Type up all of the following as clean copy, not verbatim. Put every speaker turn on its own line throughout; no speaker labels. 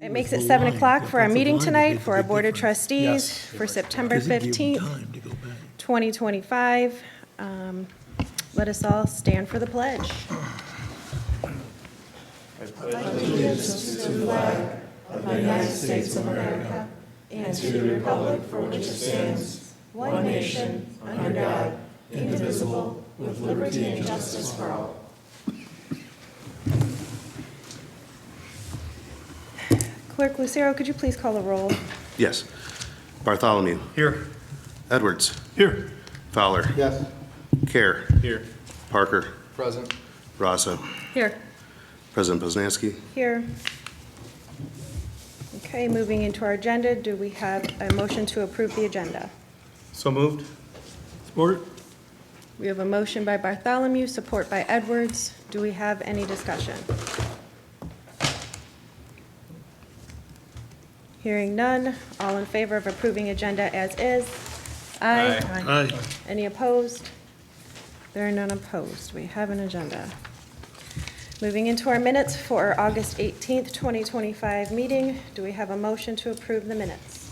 It makes it 7 o'clock for our meeting tonight for our Board of Trustees
Yes.
for September
Because it gave them
15th,
time to go back.
2025. Let us all stand for the pledge. Clerk Lucero, could you please call the roll?
Yes. Bartholomew.
Here.
Edwards.
Here.
Fowler.
Yes.
Care.
Here.
Parker.
Present.
Rossa.
Here.
President Poznanski.
Here. Okay, moving into our agenda, do we have a motion to approve the agenda?
So moved. Support.
We have a motion by Bartholomew, support by Edwards. Do we have any discussion? Hearing none, all in favor of approving agenda as is?
Aye.
Any opposed? There are none opposed. We have an agenda. Moving into our minutes for our August 18th, 2025 meeting, do we have a motion to approve the minutes?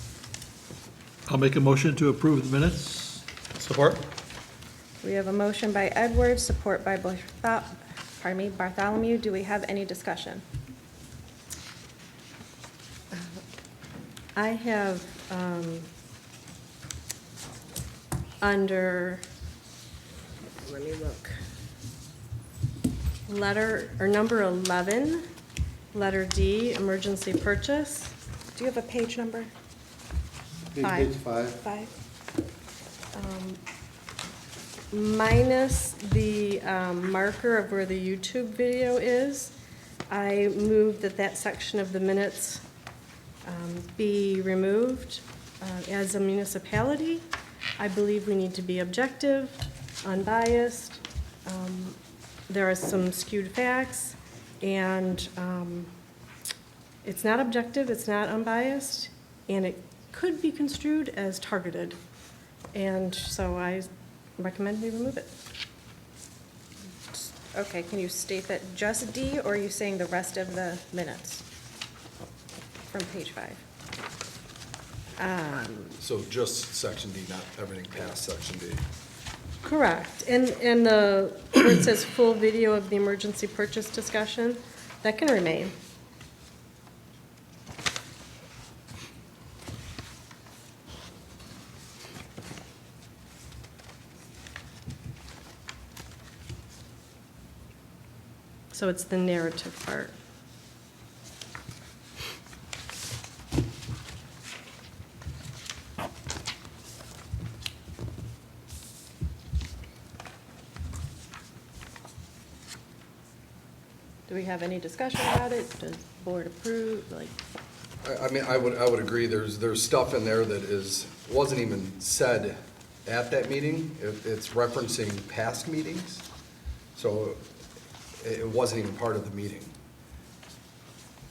I'll make a motion to approve the minutes. Support.
We have a motion by Edwards, support by Bartholomew. Do we have any discussion? I have, under, let me look. Letter, or number 11, letter D, emergency purchase. Do you have a page number?
Page 5.
5. Minus the marker of where the YouTube video is, I move that that section of the minutes be removed. As a municipality, I believe we need to be objective, unbiased. There are some skewed facts, and it's not objective, it's not unbiased, and it could be construed as targeted. And so I recommend we remove it. Okay, can you state that just D, or are you saying the rest of the minutes from page 5?
So just section D, not everything past section D.
Correct. And the, where it says full video of the emergency purchase discussion, that can remain. So it's the narrative part. Do we have any discussion about it? Does the board approve, like?
I mean, I would agree, there's stuff in there that wasn't even said at that meeting. It's referencing past meetings, so it wasn't even part of the meeting.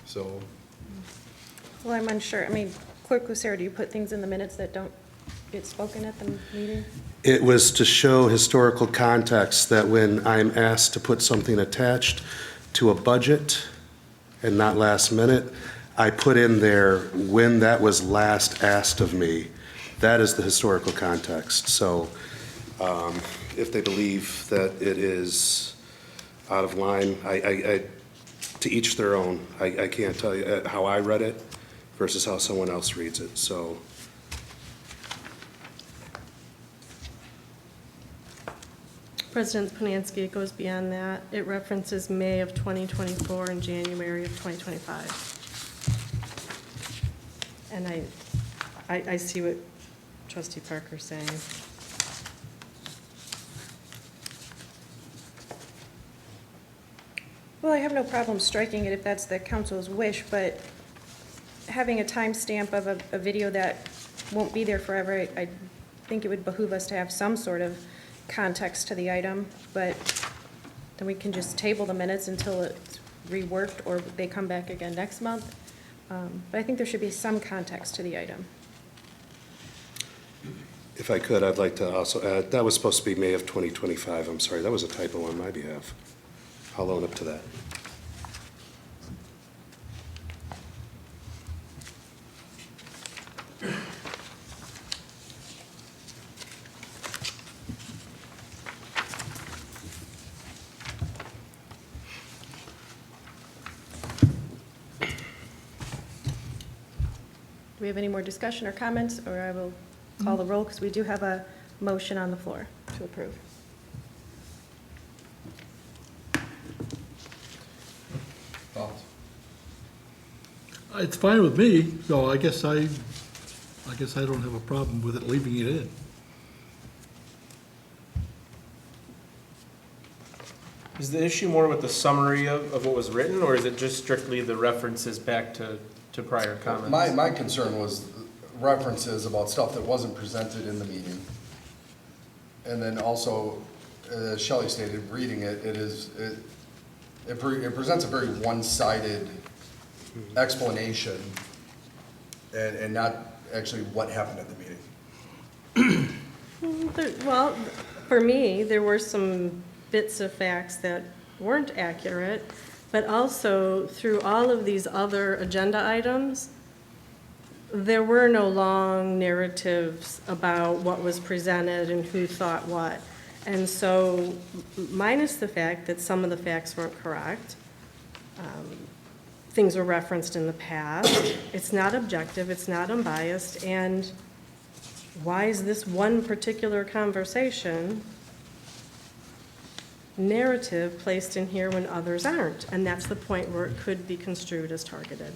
So,
Well, I'm unsure. I mean, Clerk Lucero, do you put things in the minutes that don't get spoken at the meeting?
It was to show historical context that when I'm asked to put something attached to a budget and not last minute, I put in there when that was last asked of me. That is the historical context. So if they believe that it is out of line, I to each their own. I can't tell you how I read it versus how someone else reads it. So
President Poznanski, it goes beyond that. It references May of 2024 and January of 2025. And I see what Trustee Parker's saying. Well, I have no problem striking it if that's the council's wish, but having a timestamp of a video that won't be there forever, I think it would behoove us to have some sort of context to the item, but then we can just table the minutes until it's reworked or they come back again next month. But I think there should be some context to the item.
if I could, I'd like to also add, that was supposed to be May of 2025. I'm sorry, that was a typo on my behalf. I'll own up to that.
we have any more discussion or comments, or I will call the roll, because we do have a motion on the floor to approve.
Thoughts?
It's fine with me, so I guess I don't have a problem with it, leaving it in.
Is the issue more with the summary of what was written, or is it just strictly the references back to prior comments?
My concern was references about stuff that wasn't presented in the meeting. And then also, as Shelley stated, reading it, it presents a very one-sided explanation and not actually what happened at the meeting.
Well, for me, there were some bits of facts that weren't accurate, but also through all of these other agenda items, there were no long narratives about what was presented and who thought what. And so, minus the fact that some of the facts weren't correct, things were referenced in the past, it's not objective, it's not unbiased, and why is this one particular conversation narrative placed in here when others aren't? And that's the point where it could be construed as targeted.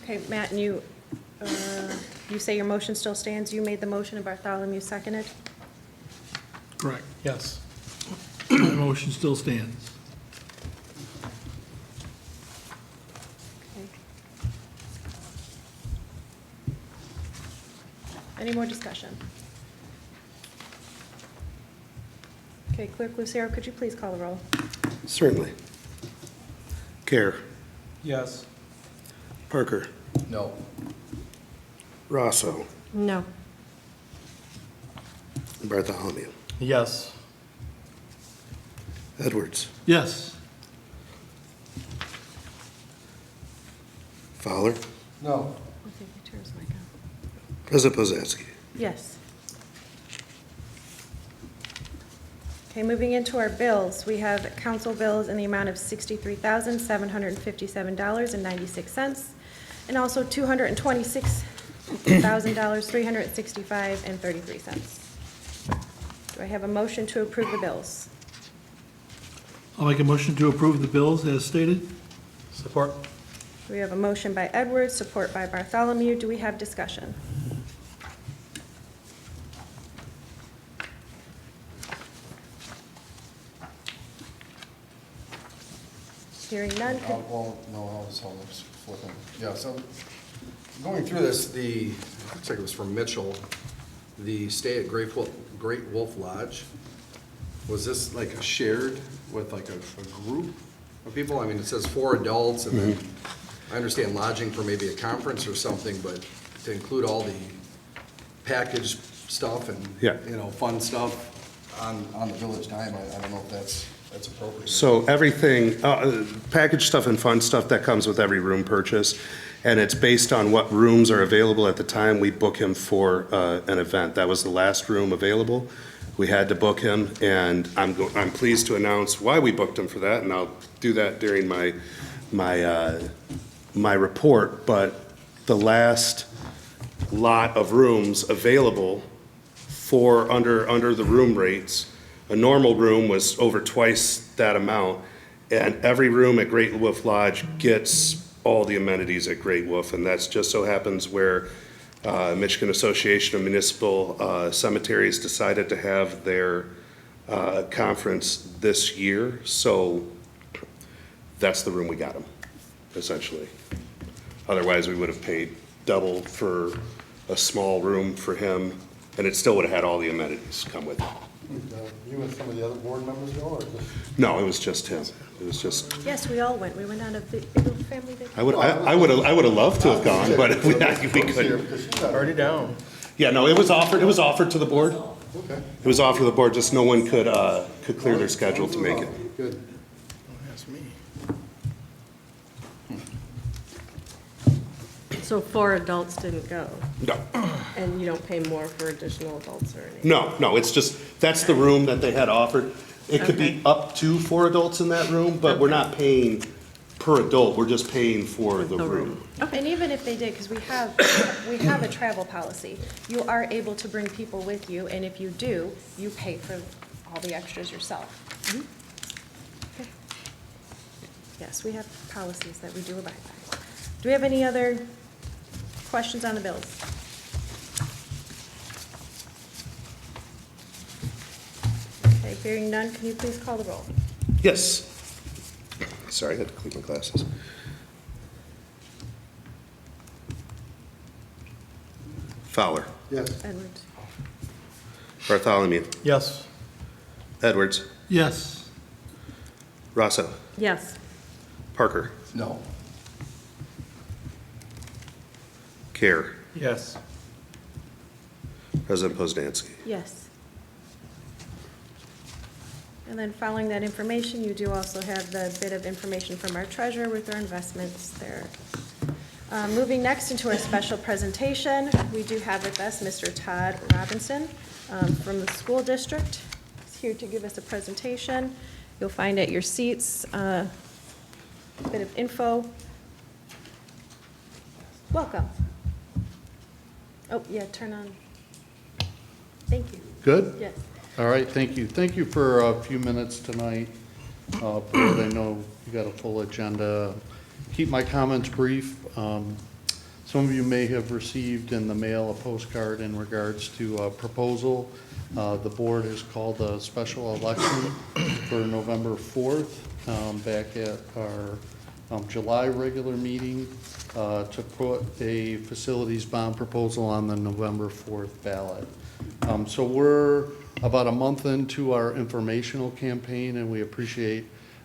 Okay, Matt, and you say your motion still stands? You made the motion and Bartholomew seconded?
Correct.
Yes.
My motion still stands.
Okay. Any more discussion? Okay, Clerk Lucero, could you please call the roll?
Certainly. Care,
Yes.
Parker,
No.
Rosso,
No.
Bartholomew,
Yes.
Edwards,
Yes.
Fowler,
No.
I think it turns my gun.
President Pozatsky.
Yes.
Okay, moving into our bills, we have council bills in the amount of $63,757.96, and also $226,365.33. Do I have a motion to approve the bills?
I'll make a motion to approve the bills as stated.
Support.
We have a motion by Edwards, support by Bartholomew. Do we have discussion? Hearing none, could
Well, no, I was flipping. Yeah, so going through this, it looks like it was from Mitchell, the stay at Great Wolf Lodge. Was this like a shared with like a group of people? I mean, it says 4 adults, and then I understand lodging for maybe a conference or something, but to include all the packaged stuff and,
Yeah.
fun stuff on the village dime, I don't know if that's appropriate.
So everything, package stuff and fun stuff, that comes with every room purchase. And it's based on what rooms are available at the time we book him for an event. That was the last room available. We had to book him, and I'm pleased to announce why we booked him for that, and I'll do that during my report. But the last lot of rooms available for under the room rates, a normal room was over twice that amount, and every room at Great Wolf Lodge gets all the amenities at Great Wolf, and that's just so happens where Michigan Association of Municipal Cemeteries decided to have their conference this year, so that's the room we got him, essentially. Otherwise, we would have paid double for a small room for him, and it still would have had all the amenities come with it.
You and some of the other board members go, or just?
No, it was just him. It was just,
yes, we all went. We went on a big little family vacation.
I would have loved to have gone, but we couldn't.
Because she's not
Already down.
Yeah, no, it was offered to the board.
Okay,
It was offered to the board, just no one could clear their schedule to make it.
good.
That's me.
So 4 adults didn't go,
No,
and you don't pay more for additional adults or anything?
no, it's just, that's the room that they had offered. It could be
Okay.
up to 4 adults in that room, but we're not paying per adult, we're just paying for the room.
And even if they did, because we have a travel policy, you are able to bring people with you, and if you do, you pay for all the extras yourself. Okay. Yes, we have policies that we do abide by. Do we have any other questions on the bills? Okay, hearing none, can you please call the roll?
Yes. Sorry, I had to clean my glasses. Fowler.
Yes.
Edwards?
Bartholomew.
Yes.
Edwards.
Yes.
Rosso.
Yes.
Parker.
No.
Care.
Yes.
President Poznanski.
Yes. And then following that information, you do also have the bit of information from our treasurer with our investments there. Moving next into our special presentation, we do have with us Mr. Todd Robinson from the school district. He's here to give us a presentation. You'll find at your seats a bit of info. Welcome. Oh, yeah, turn on. Thank you.
Good?
Yes.
All right, thank you. Thank you for a few minutes tonight. Board, I know you got a full agenda. Keep my comments brief. Some of you may have received in the mail a postcard in regards to a proposal. The board has called a special election for November 4th, back at our July regular meeting, to put a facilities bond proposal on the November 4th ballot. So we're about a month into our informational campaign, and we appreciate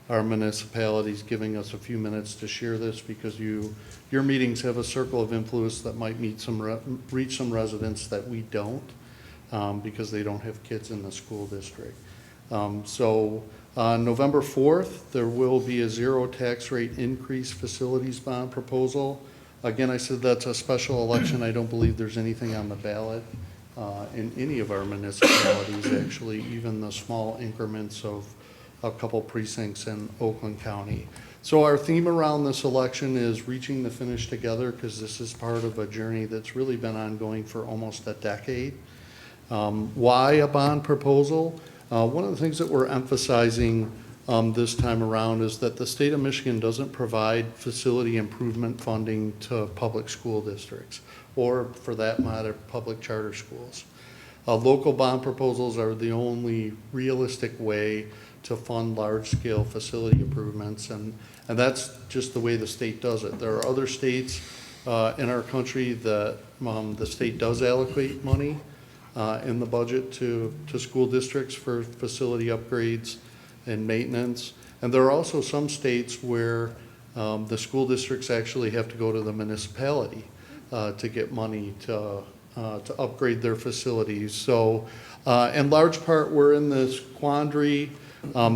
our municipalities giving us a few minutes to share this, because your meetings have a circle of influence that might reach some residents that we don't, because they don't have kids in the school district. So on November 4th, there will be a zero tax rate increase facilities bond proposal. Again, I said that's a special election. I don't believe there's anything on the ballot in any of our municipalities, actually, even the small increments of a couple precincts in Oakland County. So our theme around this election is reaching the finish together, because this is part of a journey that's really been ongoing for almost a decade. Why a bond proposal? One of the things that we're emphasizing this time around is that the state of Michigan doesn't provide facility improvement funding to public school districts, or for that matter, public charter schools. Local bond proposals are the only realistic way to fund large-scale facility improvements, and that's just the way the state does it. There are other states in our country that the state does allocate money in the budget to school districts for facility upgrades and maintenance. And there are also some states where the school districts actually have to go to the municipality to get money to upgrade their facilities. So in large part, we're in this quandary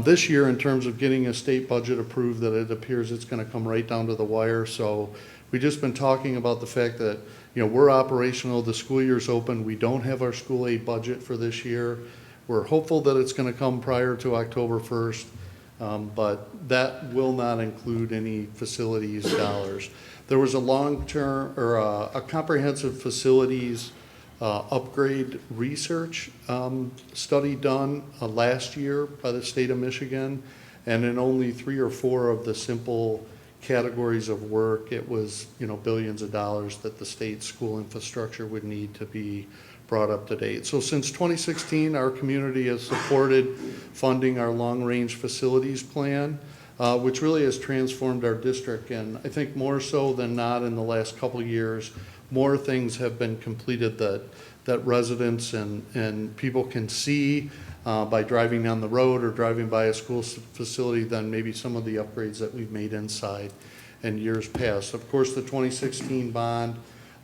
this year in terms of getting a state budget approved, that it appears it's going to come right down to the wire. So we've just been talking about the fact that, we're operational, the school year's open, we don't have our school aid budget for this year. We're hopeful that it's going to come prior to October 1st, but that will not include any facilities dollars. There was a long-term, or a comprehensive facilities upgrade research study done last year by the state of Michigan, and in only 3 or 4 of the simple categories of work, it was billions of dollars that the state's school infrastructure would need to be brought up to date. So since 2016, our community has supported funding our long-range facilities plan, which really has transformed our district. And I think more so than not in the last couple of years, more things have been completed that residents and people can see by driving down the road or driving by a school facility than maybe some of the upgrades that we've made inside in years past. Of course, the 2016 bond,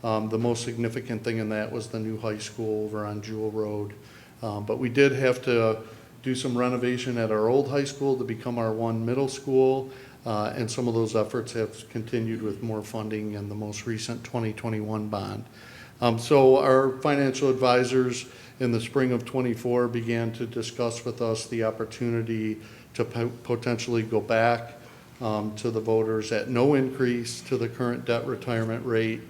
the most significant thing in that was the new high school over on Jewel Road. But we did have to do some renovation at our old high school to become our one middle school. And some of those efforts have continued with more funding in the most recent 2021 bond. So our financial advisors in the spring of '24 began to discuss with us the opportunity to potentially go back to the voters at no increase to the current debt retirement rate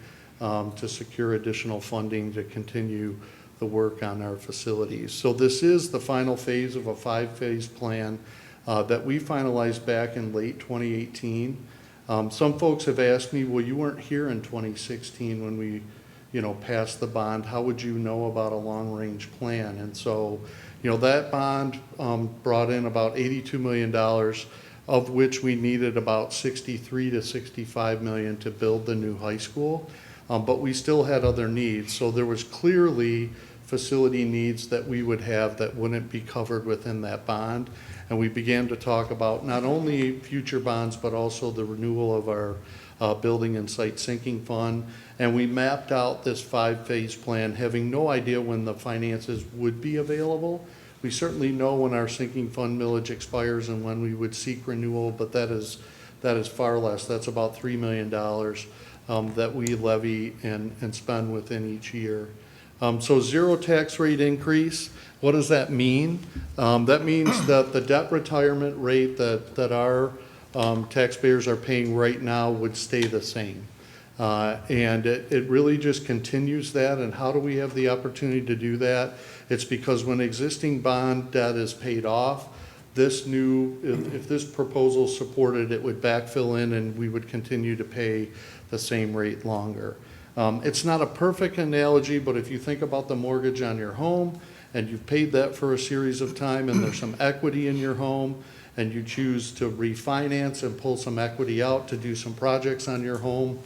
to secure additional funding to continue the work on our facilities. So this is the final phase of a 5-phase plan that we finalized back in late 2018. Some folks have asked me, well, you weren't here in 2016 when we passed the bond. How would you know about a long-range plan? And so, that bond brought in about $82 million, of which we needed about 63 to 65 million to build the new high school. But we still had other needs. So there was clearly facility needs that we would have that wouldn't be covered within that bond. And we began to talk about not only future bonds, but also the renewal of our building and site sinking fund. And we mapped out this 5-phase plan, having no idea when the finances would be available. We certainly know when our sinking fund millage expires and when we would seek renewal, but that is far less. That's about $3 million that we levy and spend within each year. So zero tax rate increase, what does that mean? That means that the debt retirement rate that our taxpayers are paying right now would stay the same. And it really just continues that. And how do we have the opportunity to do that? It's because when existing bond debt is paid off, if this proposal supported, it would backfill in and we would continue to pay the same rate longer. It's not a perfect analogy, but if you think about the mortgage on your home and you've paid that for a series of time and there's some equity in your home and you choose to refinance and pull some equity out to do some projects on your home,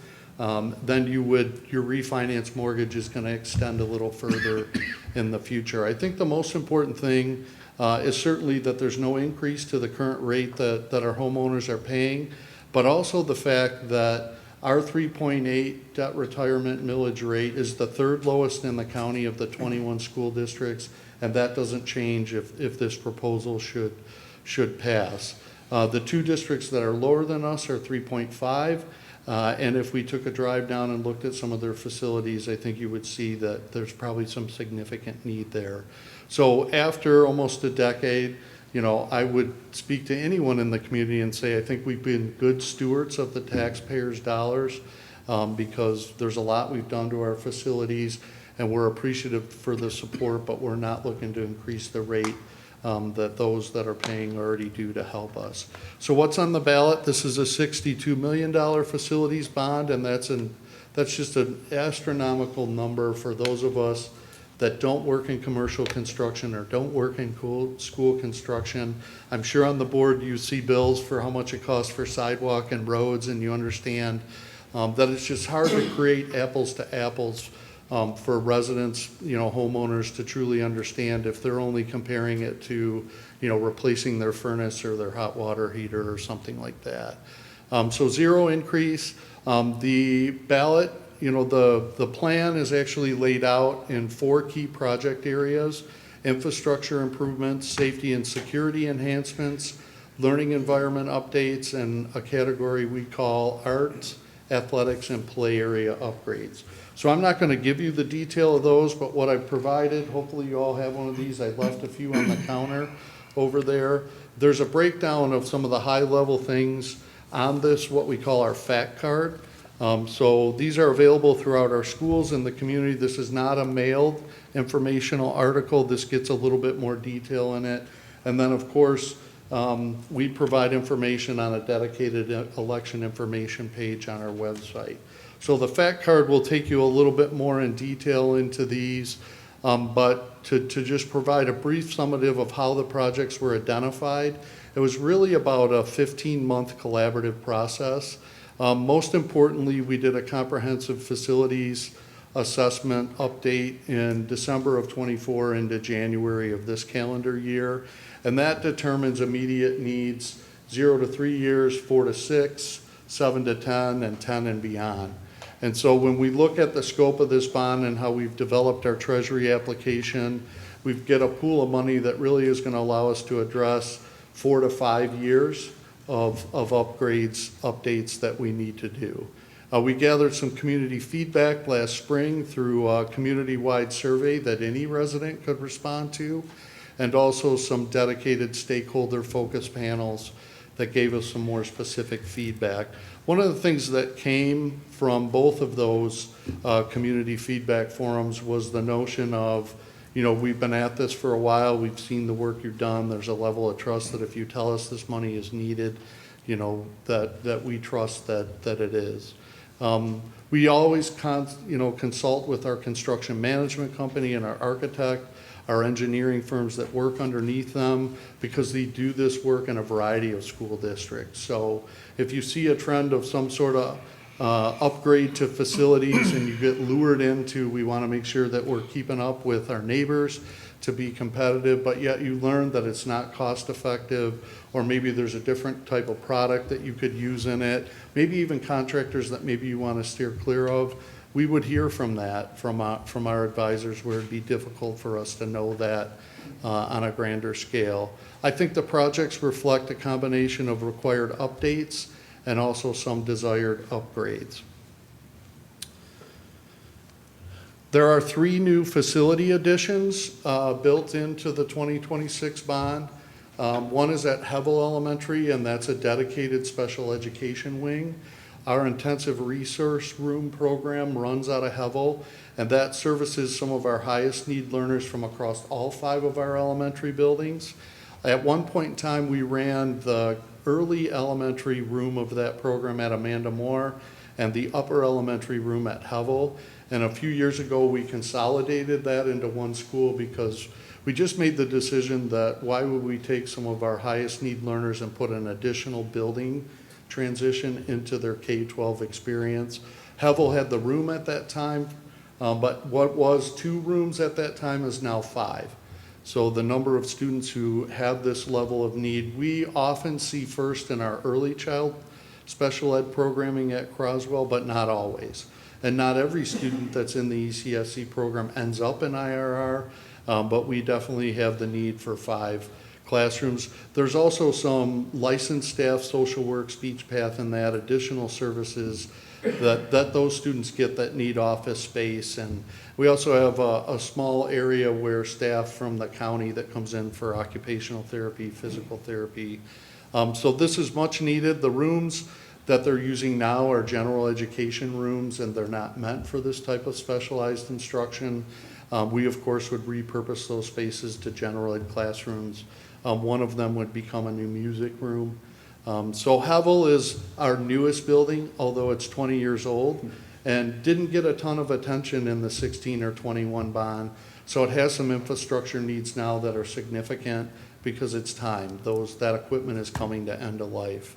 then your refinance mortgage is going to extend a little further in the future. I think the most important thing is certainly that there's no increase to the current rate that our homeowners are paying, but also the fact that our 3.8 debt retirement millage rate is the third lowest in the county of the 21 school districts, and that doesn't change if this proposal should pass. The two districts that are lower than us are 3.5, and if we took a drive down and looked at some of their facilities, I think you would see that there's probably some significant need there. So after almost a decade, I would speak to anyone in the community and say, I think we've been good stewards of the taxpayers' dollars because there's a lot we've done to our facilities and we're appreciative for the support, but we're not looking to increase the rate that those that are paying already do to help us. So what's on the ballot? This is a $62 million facilities bond, and that's just an astronomical number for those of us that don't work in commercial construction or don't work in school construction. I'm sure on the board you see bills for how much it costs for sidewalk and roads, and you understand that it's just hard to create apples to apples for residents, homeowners to truly understand if they're only comparing it to, replacing their furnace or their hot water heater or something like that. So zero increase. The ballot, the plan is actually laid out in 4 key project areas: infrastructure improvements, safety and security enhancements, learning environment updates, and a category we call arts, athletics, and play area upgrades. So I'm not going to give you the detail of those, but what I've provided, hopefully you all have one of these. I left a few on the counter over there. There's a breakdown of some of the high-level things on this, what we call our fact card. So these are available throughout our schools and the community. This is not a mailed informational article. This gets a little bit more detail in it. And then, of course, we provide information on a dedicated election information page on our website. So the fact card will take you a little bit more in detail into these, but to just provide a brief summative of how the projects were identified, it was really about a 15-month collaborative process. Most importantly, we did a comprehensive facilities assessment update in December of '24 into January of this calendar year, and that determines immediate needs 0 to 3 years, 4 to 6, 7 to 10, and 10 and beyond. And so when we look at the scope of this bond and how we've developed our Treasury application, we get a pool of money that really is going to allow us to address 4 to 5 years of upgrades, updates that we need to do. We gathered some community feedback last spring through a community-wide survey that any resident could respond to, and also some dedicated stakeholder focus panels that gave us some more specific feedback. One of the things that came from both of those community feedback forums was the notion of, you know, we've been at this for a while, we've seen the work you've done, there's a level of trust that if you tell us this money is needed, you know, that we trust that it is. We always consult with our construction management company and our architect, our engineering firms that work underneath them, because they do this work in a variety of school districts. So if you see a trend of some sort of upgrade to facilities and you get lured into, we want to make sure that we're keeping up with our neighbors to be competitive, but yet you learn that it's not cost effective, or maybe there's a different type of product that you could use in it, maybe even contractors that maybe you want to steer clear of. We would hear from that from our advisors, where it'd be difficult for us to know that on a grander scale. I think the projects reflect a combination of required updates and also some desired upgrades. There are 3 new facility additions built into the 2026 bond. One is at Hevel Elementary, and that's a dedicated special education wing. Our intensive resource room program runs out of Hevel, and that services some of our highest need learners from across all 5 of our elementary buildings. At one point in time, we ran the early elementary room of that program at Amanda Moore and the upper elementary room at Hevel. And a few years ago, we consolidated that into one school because we just made the decision that why would we take some of our highest need learners and put an additional building transition into their K-12 experience. Hevel had the room at that time, but what was 2 rooms at that time is now 5. So the number of students who have this level of need, we often see first in our early child special ed programming at Croswell, but not always. And not every student that's in the ECSC program ends up in IRR, but we definitely have the need for 5 classrooms. There's also some licensed staff, social work, speech path, and that additional services that those students get that need office space. And we also have a small area where staff from the county that comes in for occupational therapy, physical therapy. So this is much needed. The rooms that they're using now are general education rooms, and they're not meant for this type of specialized instruction. We, of course, would repurpose those spaces to general ed classrooms. One of them would become a new music room. So Hevel is our newest building, although it's 20 years old, and didn't get a ton of attention in the 16 or 21 bond. So it has some infrastructure needs now that are significant because it's time. That equipment is coming to end of life.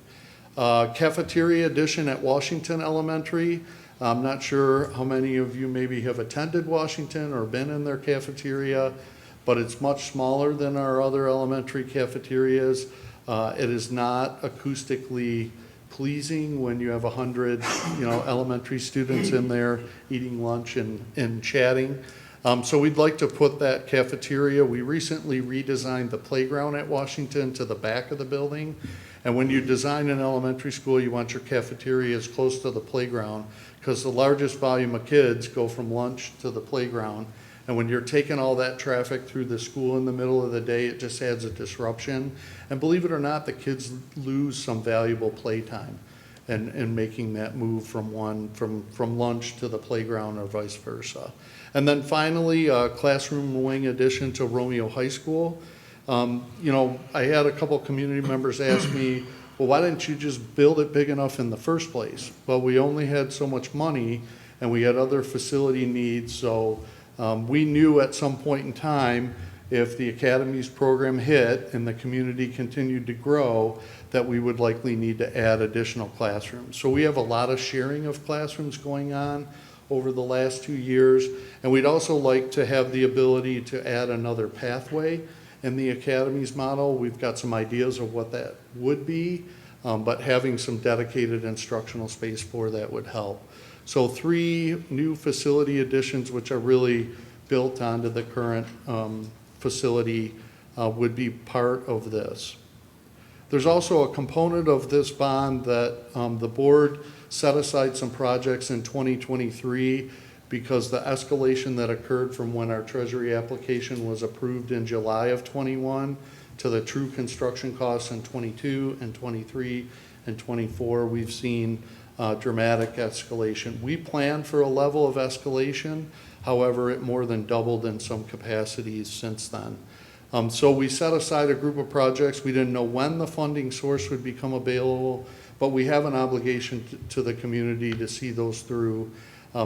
Cafeteria addition at Washington Elementary. I'm not sure how many of you maybe have attended Washington or been in their cafeteria, but it's much smaller than our other elementary cafeterias. It is not acoustically pleasing when you have 100, elementary students in there eating lunch and chatting. So we'd like to put that cafeteria. We recently redesigned the playground at Washington to the back of the building. And when you design an elementary school, you want your cafeteria as close to the playground because the largest volume of kids go from lunch to the playground. And when you're taking all that traffic through the school in the middle of the day, it just adds a disruption. And believe it or not, the kids lose some valuable playtime and making that move from lunch to the playground or vice versa. And then finally, classroom wing addition to Romeo High School. I had a couple community members ask me, well, why didn't you just build it big enough in the first place? Well, we only had so much money and we had other facility needs. So we knew at some point in time, if the Academies program hit and the community continued to grow, that we would likely need to add additional classrooms. So we have a lot of sharing of classrooms going on over the last 2 years. And we'd also like to have the ability to add another pathway in the Academies model. We've got some ideas of what that would be, but having some dedicated instructional space for that would help. So 3 new facility additions, which are really built onto the current facility, would be part of this. There's also a component of this bond that the board set aside some projects in 2023 because the escalation that occurred from when our treasury application was approved in July of 21 to the true construction costs in 22 and 23 and 24, we've seen dramatic escalation. We planned for a level of escalation, however, it more than doubled in some capacities since then. So we set aside a group of projects. We didn't know when the funding source would become available, but we have an obligation to the community to see those through.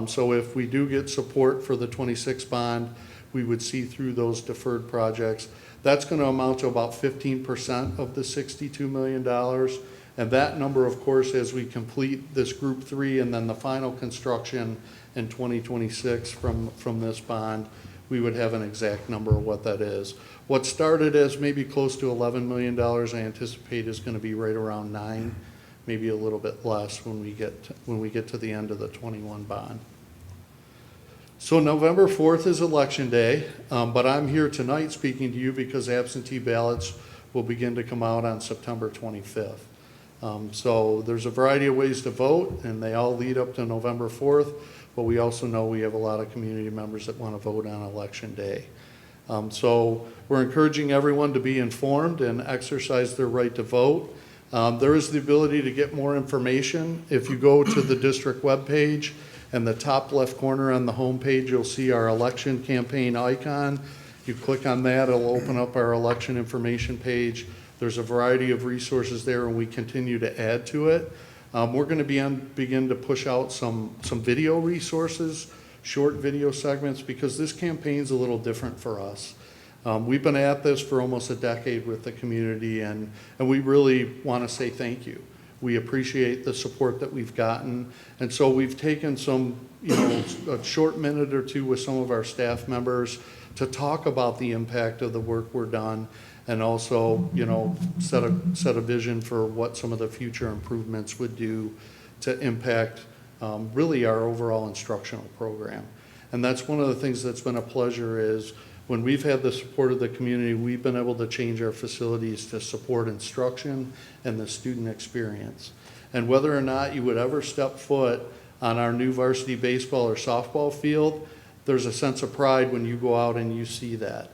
So if we do get support for the 26 bond, we would see through those deferred projects. That's going to amount to about 15% of the $62 million. And that number, of course, as we complete this group 3 and then the final construction in 2026 from this bond, we would have an exact number of what that is. What started as maybe close to $11 million, I anticipate is going to be right around 9, maybe a little bit less when we get to the end of the 21 bond. So November 4th is Election Day, but I'm here tonight speaking to you because absentee ballots will begin to come out on September 25th. So there's a variety of ways to vote, and they all lead up to November 4th, but we also know we have a lot of community members that want to vote on Election Day. So we're encouraging everyone to be informed and exercise their right to vote. There is the ability to get more information. If you go to the district webpage, and the top left corner on the home page, you'll see our election campaign icon. You click on that, it'll open up our election information page. There's a variety of resources there, and we continue to add to it. We're going to begin to push out some video resources, short video segments, because this campaign's a little different for us. We've been at this for almost a decade with the community, and we really want to say thank you. We appreciate the support that we've gotten, and so we've taken some, a short minute or two with some of our staff members to talk about the impact of the work we're done, and also, set a vision for what some of the future improvements would do to impact really our overall instructional program. And that's one of the things that's been a pleasure is when we've had the support of the community, we've been able to change our facilities to support instruction and the student experience. And whether or not you would ever step foot on our new varsity baseball or softball field, there's a sense of pride when you go out and you see that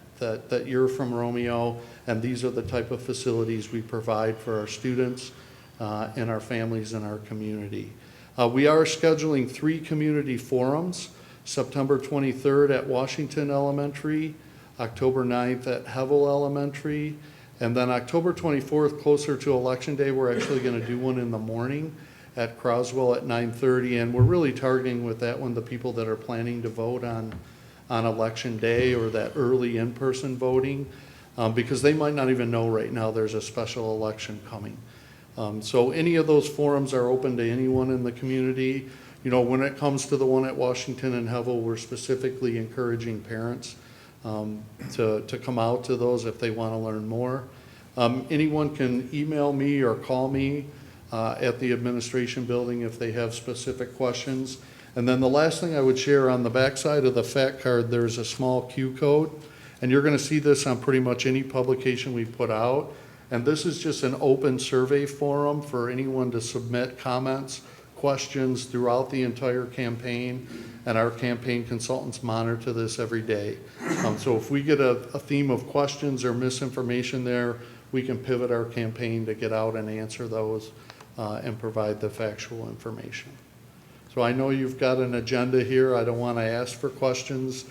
you're from Romeo, and these are the type of facilities we provide for our students and our families in our community. We are scheduling 3 community forums. September 23rd at Washington Elementary, October 9th at Hevel Elementary, and then October 24th, closer to Election Day, we're actually going to do one in the morning at Croswell at 9:30, and we're really targeting with that one the people that are planning to vote on Election Day or that early in-person voting, because they might not even know right now there's a special election coming. So any of those forums are open to anyone in the community. When it comes to the one at Washington and Hevel, we're specifically encouraging parents to come out to those if they want to learn more. Anyone can email me or call me at the administration building if they have specific questions. And then the last thing I would share, on the backside of the fact card, there's a small Q code, and you're going to see this on pretty much any publication we put out. And this is just an open survey forum for anyone to submit comments, questions throughout the entire campaign, and our campaign consultants monitor this every day. So if we get a theme of questions or misinformation there, we can pivot our campaign to get out and answer those and provide the factual information. So I know you've got an agenda here. I don't want to ask for questions,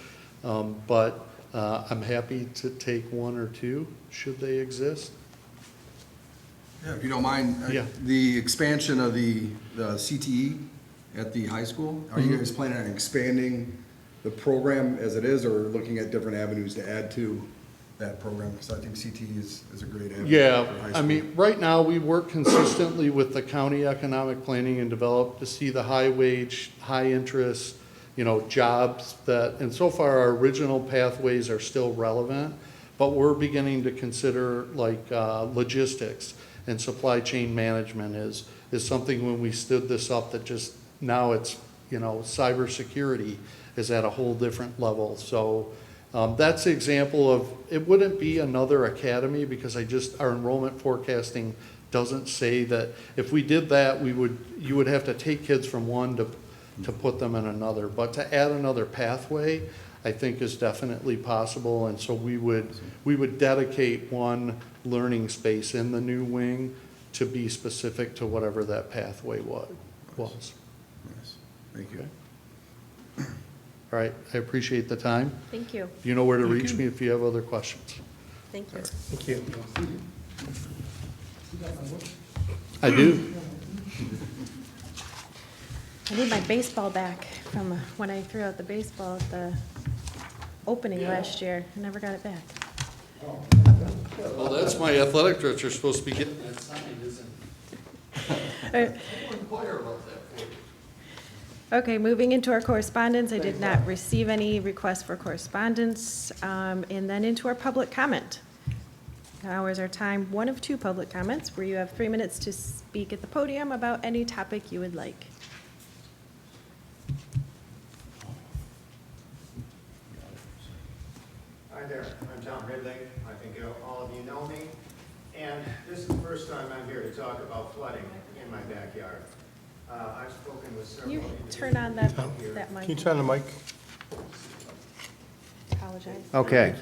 but I'm happy to take one or two should they exist.
Yeah, if you don't mind,
Yeah.
the expansion of the CTE at the high school, are you guys planning on expanding the program as it is, or looking at different avenues to add to that program? Because I think CTE is a great avenue
Yeah,
for high
I
school.
mean, right now, we work consistently with the county economic planning and develop to see the high wage, high interest, jobs that, and so far our original pathways are still relevant, but we're beginning to consider like logistics and supply chain management is something when we stood this up that just now it's, cybersecurity is at a whole different level. So That's the example of, it wouldn't be another academy because our enrollment forecasting doesn't say that. If we did that, you would have to take kids from one to put them in another. But to add another pathway, I think is definitely possible. And so we would dedicate one learning space in the new wing to be specific to whatever that pathway was.
Nice. Thank you.
All right, I appreciate the time.
Thank you.
You know where to reach me if you have other questions.
Thank you.
Thank you.
I do.
I need my baseball back from when I threw out the baseball at the opening last year. I never got it back.
Well, that's my athletic director supposed to be getting that signed, isn't it? I'll inquire about that for you.
Okay, moving into our correspondence, I did not receive any requests for correspondence. And then into our public comment. Now is our time, one of two public comments, where you have 3 minutes to speak at the podium about any topic you would like.
Hi there, I'm Tom Ridley. I think all of you know me. And this is the first time I'm here to talk about flooding in my backyard. I've spoken with several
Can you
individuals.
turn on that
Can you
mic?
turn the mic?
Apologize.
Okay.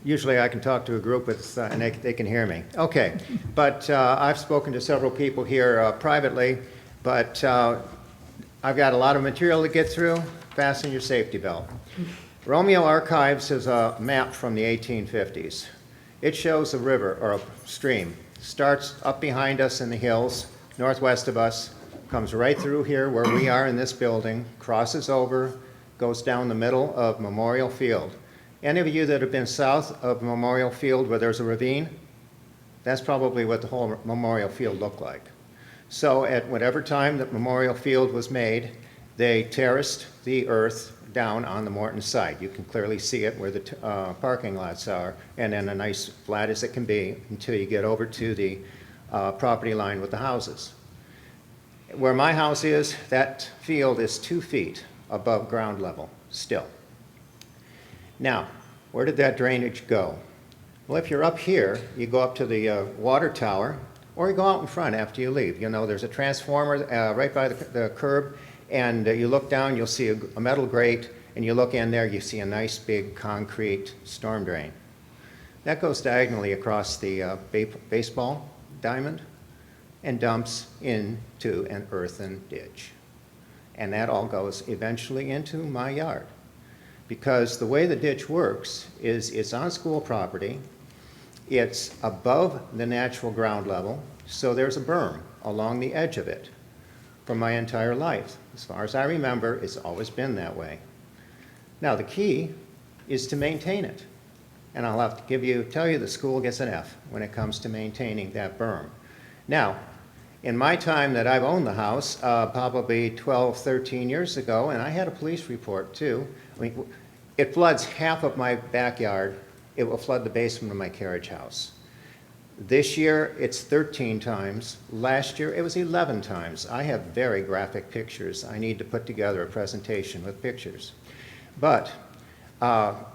Usually I can talk to a group and they can hear me. Okay, but I've spoken to several people here privately, but I've got a lot of material to get through. Fasten your safety belt. Romeo Archives has a map from the 1850s. It shows a river, or a stream, starts up behind us in the hills, northwest of us, comes right through here where we are in this building, crosses over, goes down the middle of Memorial Field. Any of you that have been south of Memorial Field where there's a ravine, that's probably what the whole Memorial Field looked like. So at whatever time that Memorial Field was made, they terraced the earth down on the Morton side. You can clearly see it where the parking lots are, and then a nice flat as it can be until you get over to the property line with the houses. Where my house is, that field is 2 feet above ground level still. Now, where did that drainage go? Well, if you're up here, you go up to the water tower, or you go out in front after you leave. You know, there's a transformer right by the curb, and you look down, you'll see a metal grate, and you look in there, you see a nice big concrete storm drain. That goes diagonally across the baseball diamond and dumps into an earthen ditch. And that all goes eventually into my yard. Because the way the ditch works is it's on school property, it's above the natural ground level, so there's a berm along the edge of it for my entire life. As far as I remember, it's always been that way. Now, the key is to maintain it. And I'll have to tell you the school gets an F when it comes to maintaining that berm. Now, in my time that I've owned the house, probably 12, 13 years ago, and I had a police report too, I mean, it floods half of my backyard. It will flood the basement of my carriage house. This year, it's 13 times. Last year, it was 11 times. I have very graphic pictures. I need to put together a presentation with pictures. But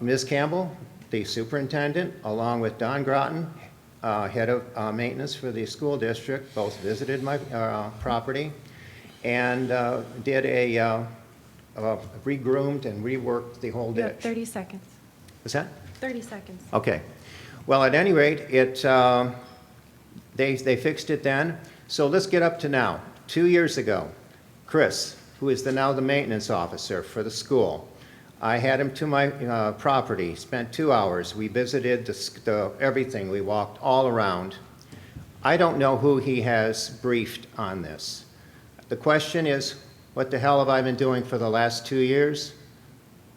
Ms. Campbell, the superintendent, along with Don Groton, head of maintenance for the school district, both visited my property and did a re-groomed and reworked the whole
You
ditch.
have 30 seconds.
What's that?
30 seconds.
Okay. Well, at any rate, they fixed it then. So let's get up to now. 2 years ago, Chris, who is now the maintenance officer for the school, I had him to my property, spent 2 hours. We visited everything. We walked all around. I don't know who he has briefed on this. The question is, what the hell have I been doing for the last 2 years?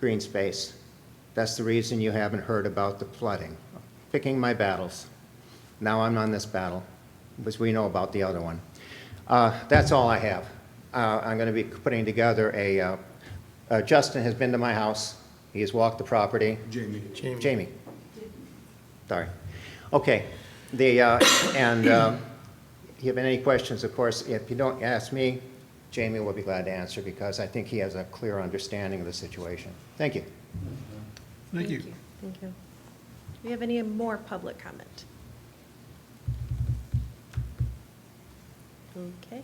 Green space. That's the reason you haven't heard about the flooding. Picking my battles. Now I'm on this battle, because we know about the other one. That's all I have. I'm going to be putting together Justin has been to my house. He has walked the property. Jamie. Sorry. Okay. And if you have any questions, of course, if you don't ask me, Jamie will be glad to answer because I think he has a clear understanding of the situation. Thank you.
Thank you.
Thank you. Do we have any more public comment? Okay.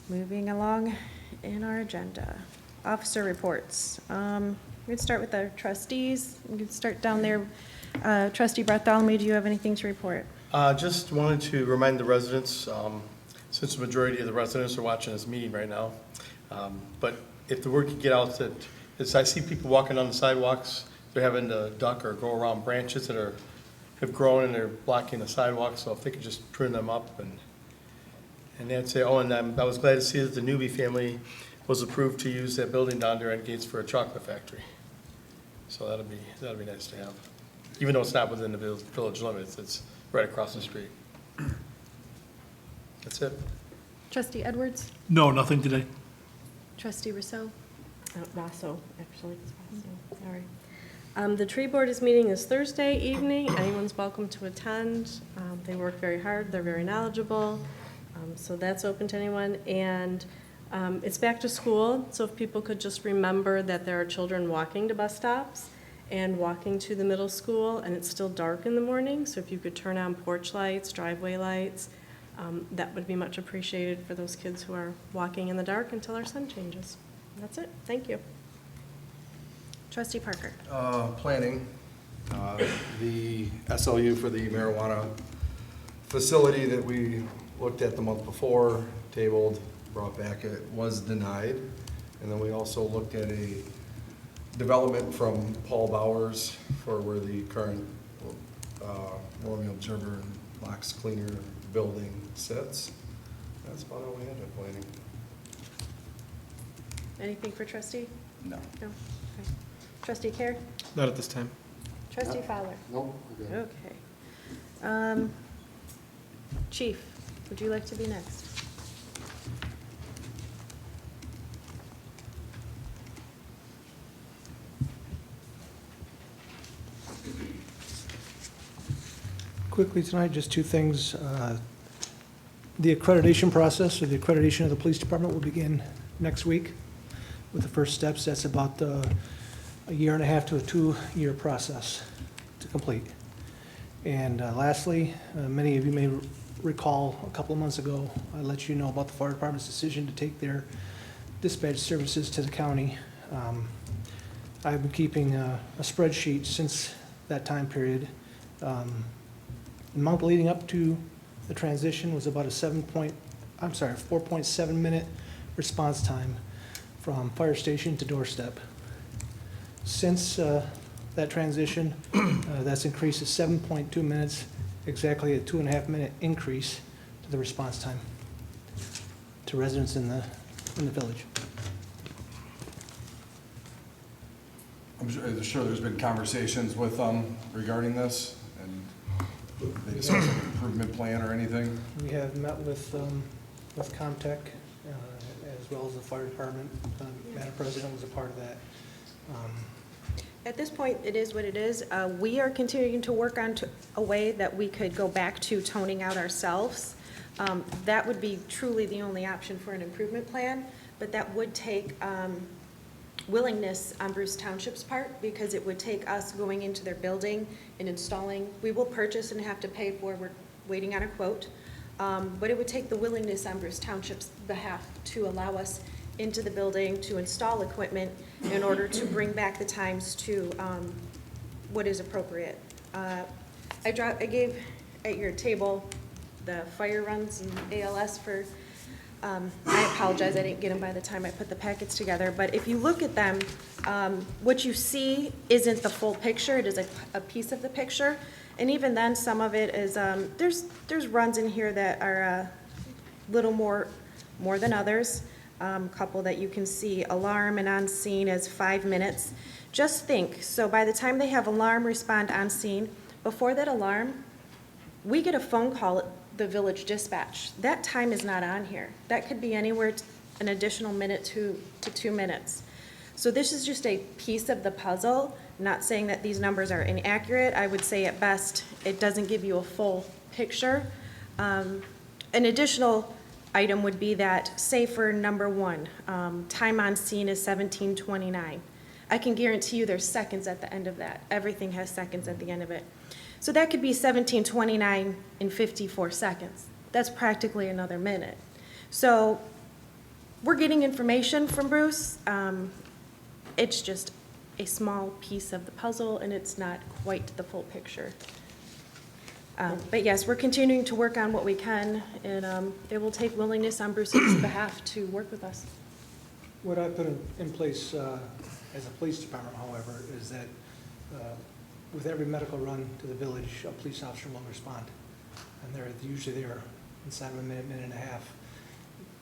Moving along in our agenda. Officer reports. We're going to start with the trustees. We can start down there. Trustee Bartholomew, do you have anything to report?
Just wanted to remind the residents, since the majority of the residents are watching this meeting right now, but if the word could get out that, as I see people walking on the sidewalks, they're having to duck or go around branches that have grown and they're blocking the sidewalk, so if they could just prune them up and that's it. Oh, and I was glad to see that the Newby family was approved to use that building down there at Gates for a chocolate factory. So that'll be nice to have. Even though it's not within the village limits, it's right across the street. That's it.
Trustee Edwards?
No, nothing today.
Trustee Rousseau?
Rosso, actually, it's Rosso, sorry. The tree board is meeting this Thursday evening. Anyone's welcome to attend. They work very hard, they're very knowledgeable, so that's open to anyone. And it's back to school, so if people could just remember that there are children walking to bus stops and walking to the middle school, and it's still dark in the morning, so if you could turn on porch lights, driveway lights, that would be much appreciated for those kids who are walking in the dark until our sun changes. That's it. Thank you.
Trustee Parker?
Planning, the SLU for the marijuana facility that we looked at the month before, tabled, brought back, it was denied. And then we also looked at a development from Paul Bowers for where the current Romeo Observer and Box Cleaner building sits. That's about all we had with planning.
Anything for trustee?
No.
No? Okay. Trustee Care?
Not at this time.
Trustee Fowler?
Nope, we're good.
Okay. Chief, would you like to be next?
Quickly tonight, just two things. The accreditation process, or the accreditation of the police department will begin next week with the first steps. That's about a 1.5 to a 2-year process to complete. And lastly, many of you may recall a couple of months ago, I let you know about the fire department's decision to take their dispatch services to the county. I've been keeping a spreadsheet since that time period. The month leading up to the transition was about a 4.7 minute response time from fire station to doorstep. Since that transition, that's increased to 7.2 minutes, exactly a 2.5 minute increase to the response time to residents in the village.
I'm sure there's been conversations with them regarding this, and they discussed an improvement plan or anything?
We have met with Comtech, as well as the fire department. Madam President was a part of that.
At this point, it is what it is. We are continuing to work on a way that we could go back to toning out ourselves. That would be truly the only option for an improvement plan, but that would take willingness on Bruce Township's part, because it would take us going into their building and installing. We will purchase and have to pay for, we're waiting on a quote, but it would take the willingness on Bruce Township's behalf to allow us into the building to install equipment in order to bring back the times to what is appropriate. I gave at your table the fire runs and ALS for, I apologize, I didn't get them by the time I put the packets together, but if you look at them, what you see isn't the full picture, it is a piece of the picture, and even then, some of it is, there's runs in here that are a little more than others. Couple that you can see, alarm and on scene is 5 minutes. Just think, so by the time they have alarm, respond on scene, before that alarm, we get a phone call at the village dispatch. That time is not on here. That could be anywhere an additional minute to 2 minutes. So this is just a piece of the puzzle. I'm not saying that these numbers are inaccurate. I would say at best, it doesn't give you a full picture. An additional item would be that, say for number 1, time on scene is 17:29. I can guarantee you there's seconds at the end of that. Everything has seconds at the end of it. So that could be 17:29 and 54 seconds. That's practically another minute. So we're getting information from Bruce. It's just a small piece of the puzzle, and it's not quite the full picture. But yes, we're continuing to work on what we can, and it will take willingness on Bruce's behalf to work with us.
What I put in place as a police department, however, is that with every medical run to the village, a police officer will respond. And they're usually there inside of a minute, minute and a half.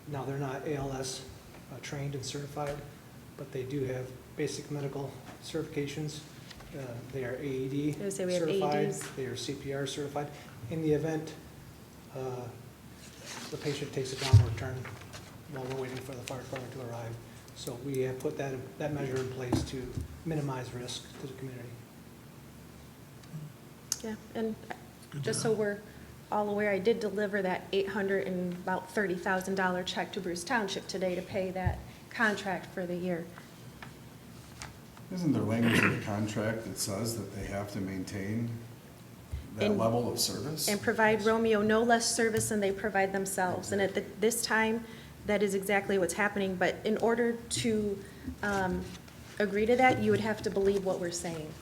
Now, they're not ALS trained and certified, but they do have basic medical certifications. They are AED
I was gonna say we have
certified.
AEDs.
They are CPR certified. In the event the patient takes a downward turn while we're waiting for the fire department to arrive. So we have put that measure in place to minimize risk to the community.
Yeah, and just so we're all aware, I did deliver that $830,000 check to Bruce Township today to pay that contract for the year.
Isn't there language in the contract that says that they have to maintain that
And-
level of service?
And provide Romeo no less service than they provide themselves. And at this time, that is exactly what's happening. But in order to agree to that, you would have to believe what we're saying.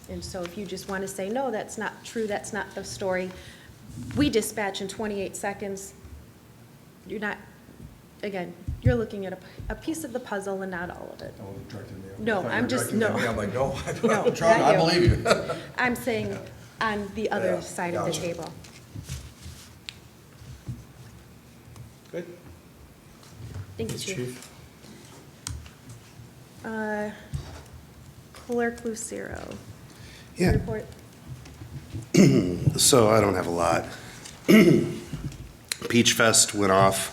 And so if you just want to say, no, that's not true, that's not the story, we dispatch in 28 seconds. You're not, again, you're looking at a piece of the puzzle and not all of it.
Oh, directed me.
No,
I thought you
I'm
were
just,
directing
no.
I'm like, no,
No,
I'm trying,
not
I
you.
believe you.
I'm saying on the other
Yeah,
side of the
gotcha.
table.
Good?
Thank you, Chief. Clerk Lucero.
Yeah.
Report.
So I don't have a lot. Peach Fest went off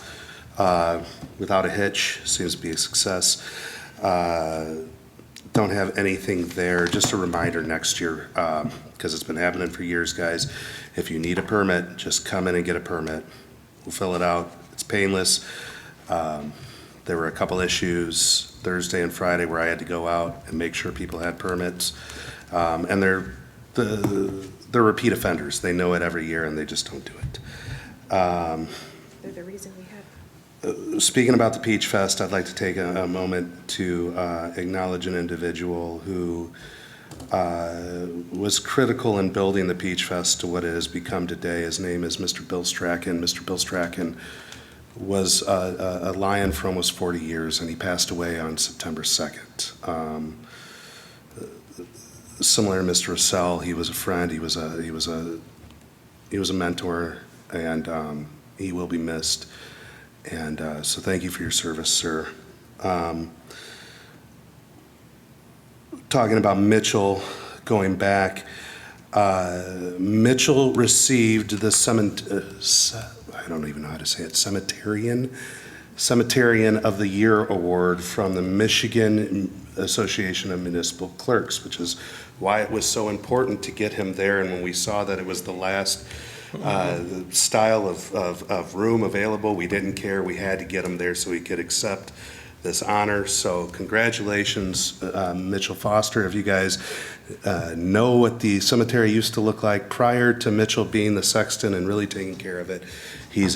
without a hitch, seems to be a success. Don't have anything there. Just a reminder next year, because it's been happening for years, guys. If you need a permit, just come in and get a permit. We'll fill it out. It's painless. There were a couple issues Thursday and Friday where I had to go out and make sure people had permits. And they're repeat offenders. They know it every year and they just don't do it.
They're the reason we have.
Speaking about the Peach Fest, I'd like to take a moment to acknowledge an individual who was critical in building the Peach Fest to what it has become today. His name is Mr. Bill Strachan. Mr. Bill Strachan was a Lion for almost 40 years, and he passed away on September 2nd. Similar to Mr. Russell, he was a friend. He was a mentor, and he will be missed. And so thank you for your service, sir. Talking about Mitchell, going back, Mitchell received the I don't even know how to say it, Cemeterian of the Year Award from the Michigan Association of Municipal Clerks, which is why it was so important to get him there. And when we saw that it was the last style of room available, we didn't care. We had to get him there so he could accept this honor. So congratulations, Mitchell Foster. If you guys know what the cemetery used to look like prior to Mitchell being the sexton and really taking care of it, he's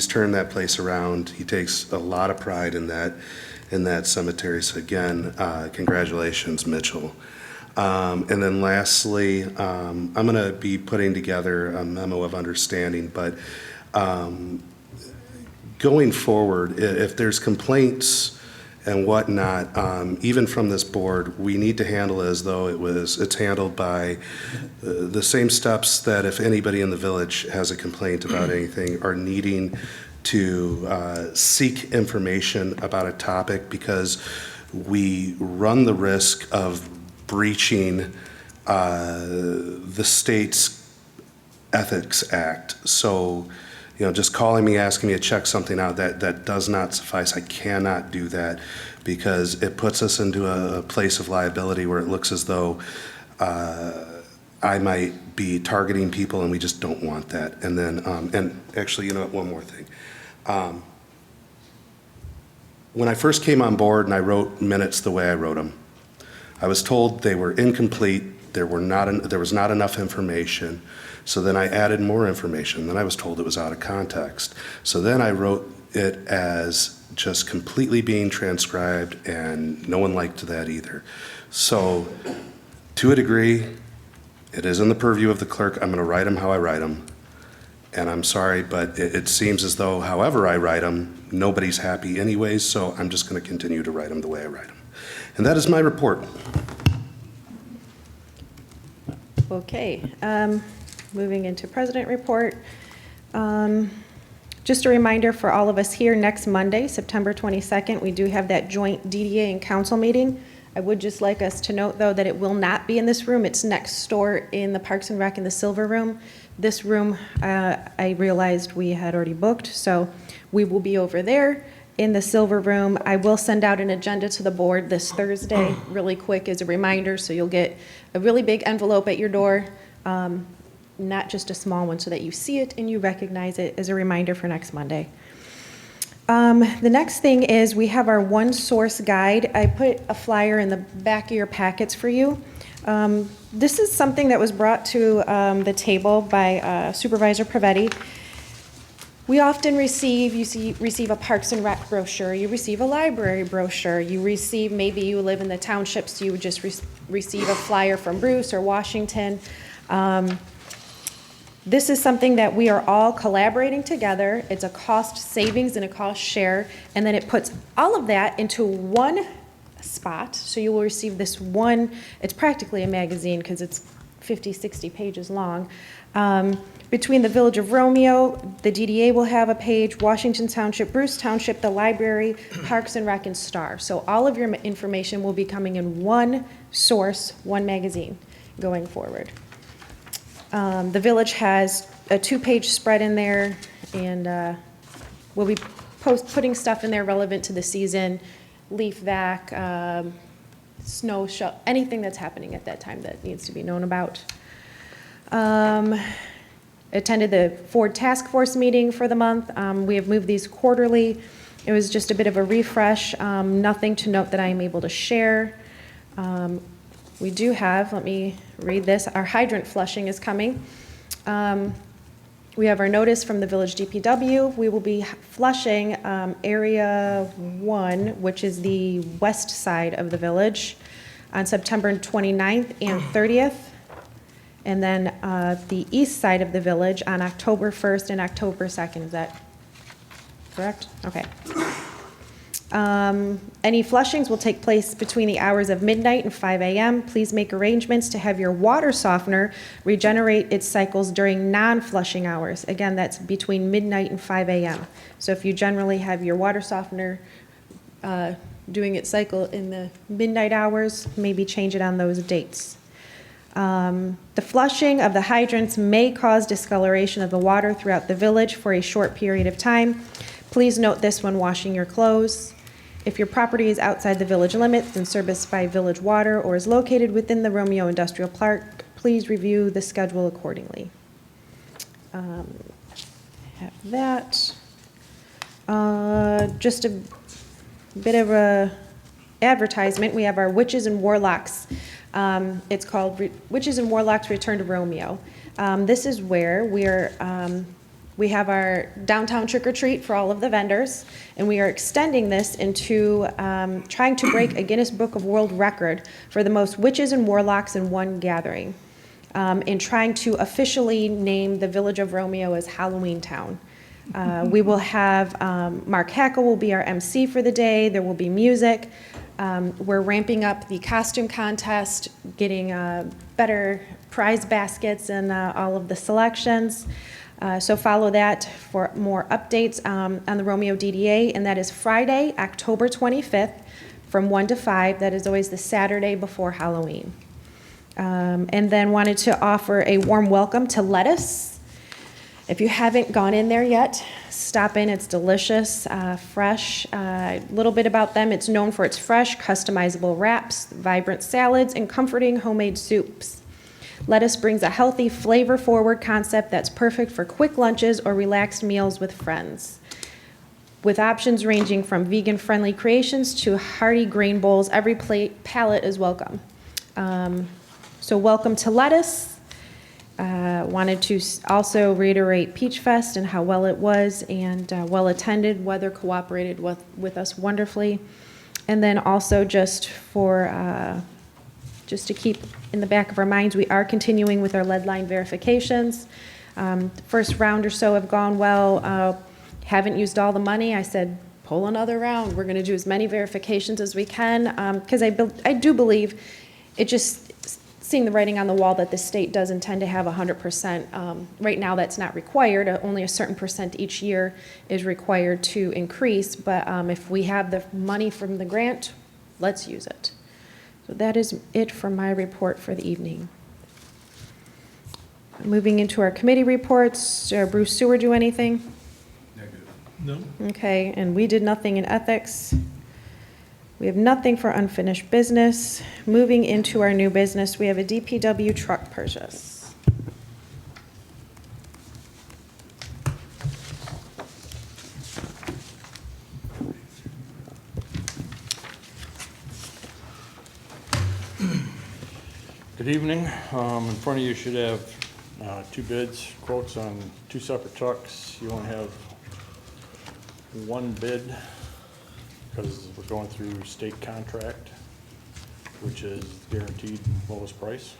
turned that place around. He takes a lot of pride in that cemetery. So again, congratulations, Mitchell. And then lastly, I'm going to be putting together a memo of understanding, but going forward, if there's complaints and whatnot, even from this board, we need to handle it as though it's handled by the same steps that if anybody in the village has a complaint about anything, are needing to seek information about a topic, because we run the risk of breaching the state's Ethics Act. So, just calling me, asking me to check something out, that does not suffice. I cannot do that, because it puts us into a place of liability where it looks as though I might be targeting people, and we just don't want that. And then, and actually, one more thing. When I first came on board and I wrote minutes the way I wrote them, I was told they were incomplete, there was not enough information. So then I added more information, then I was told it was out of context. So then I wrote it as just completely being transcribed, and no one liked that either. So, to a degree, it is in the purview of the clerk. I'm going to write them how I write them. And I'm sorry, but it seems as though however I write them, nobody's happy anyways, so I'm just going to continue to write them the way I write them. And that is my report.
Okay, moving into president report. Just a reminder for all of us here, next Monday, September 22nd, we do have that joint DDA and council meeting. I would just like us to note, though, that it will not be in this room. It's next door in the Parks and Rec in the Silver Room. This room, I realized we had already booked, so we will be over there in the Silver Room. I will send out an agenda to the board this Thursday, really quick as a reminder, so you'll get a really big envelope at your door, not just a small one, so that you see it and you recognize it as a reminder for next Monday. The next thing is we have our one source guide. I put a flyer in the back of your packets for you. This is something that was brought to the table by Supervisor Pavetti. We often receive a Parks and Rec brochure, you receive a library brochure, you receive, maybe you live in the townships, so you would just receive a flyer from Bruce or Washington. This is something that we are all collaborating together. It's a cost savings and a cost share, and then it puts all of that into one spot. So you will receive this one, it's practically a magazine because it's 50, 60 pages long. Between the Village of Romeo, the DDA will have a page, Washington Township, Bruce Township, the library, Parks and Rec, and Star. So all of your information will be coming in one source, one magazine going forward. The village has a 2-page spread in there, and we'll be putting stuff in there relevant to the season, leaf vac, snow shovel, anything that's happening at that time that needs to be known about. Attended the Ford Task Force meeting for the month. We have moved these quarterly. It was just a bit of a refresh. Nothing to note that I am able to share. We do have, let me read this, our hydrant flushing is coming. We have our notice from the village DPW. We will be flushing area 1, which is the west side of the village, on September 29th and 30th. And then the east side of the village on October 1st and October 2nd. Is that correct? Okay. Any flushings will take place between the hours of midnight and 5 a.m. Please make arrangements to have your water softener regenerate its cycles during non-flushing hours. Again, that's between midnight and 5 a.m. So if you generally have your water softener doing its cycle in the midnight hours, maybe change it on those dates. The flushing of the hydrants may cause discoloration of the water throughout the village for a short period of time. Please note this when washing your clothes. If your property is outside the village limits and serviced by village water or is located within the Romeo Industrial Park, please review the schedule accordingly. Have that. Just a bit of a advertisement. We have our Witches and Warlocks. It's called Witches and Warlocks Return to Romeo. This is where we have our downtown trick-or-treat for all of the vendors, and we are extending this into trying to break a Guinness Book of World Record for the most witches and warlocks in one gathering, and trying to officially name the Village of Romeo as Halloween Town. We will have Mark Hackle will be our MC for the day. There will be music. We're ramping up the costume contest, getting better prize baskets and all of the selections. So follow that for more updates on the Romeo DDA, and that is Friday, October 25th from 1 to 5. That is always the Saturday before Halloween. And then wanted to offer a warm welcome to Lettuce. If you haven't gone in there yet, stop in. It's delicious, fresh. A little bit about them. It's known for its fresh, customizable wraps, vibrant salads, and comforting homemade soups. Lettuce brings a healthy, flavor-forward concept that's perfect for quick lunches or relaxed meals with friends. with options ranging from vegan-friendly creations to hearty grain bowls. Every palate is welcome. So welcome to lettuce. Wanted to also reiterate Peach Fest and how well it was and well-attended. Weather cooperated with us wonderfully. And then also just for, just to keep in the back of our minds, we are continuing with our lead line verifications. First round or so have gone well. Haven't used all the money. I said, pull another round. We're going to do as many verifications as we can because I do believe it just seeing the writing on the wall that the state does intend to have 100%. Right now, that's not required. Only a certain percent each year is required to increase. But if we have the money from the grant, let's use it. So that is it for my report for the evening. Moving into our committee reports, Bruce Stewart do anything?
No?
Okay, and we did nothing in ethics. We have nothing for unfinished business. Moving into our new business, we have a DPW truck purchase.
Good evening. In front of you should have two bids, quotes on two separate trucks. You only have one bid because we're going through state contract, which is guaranteed lowest price.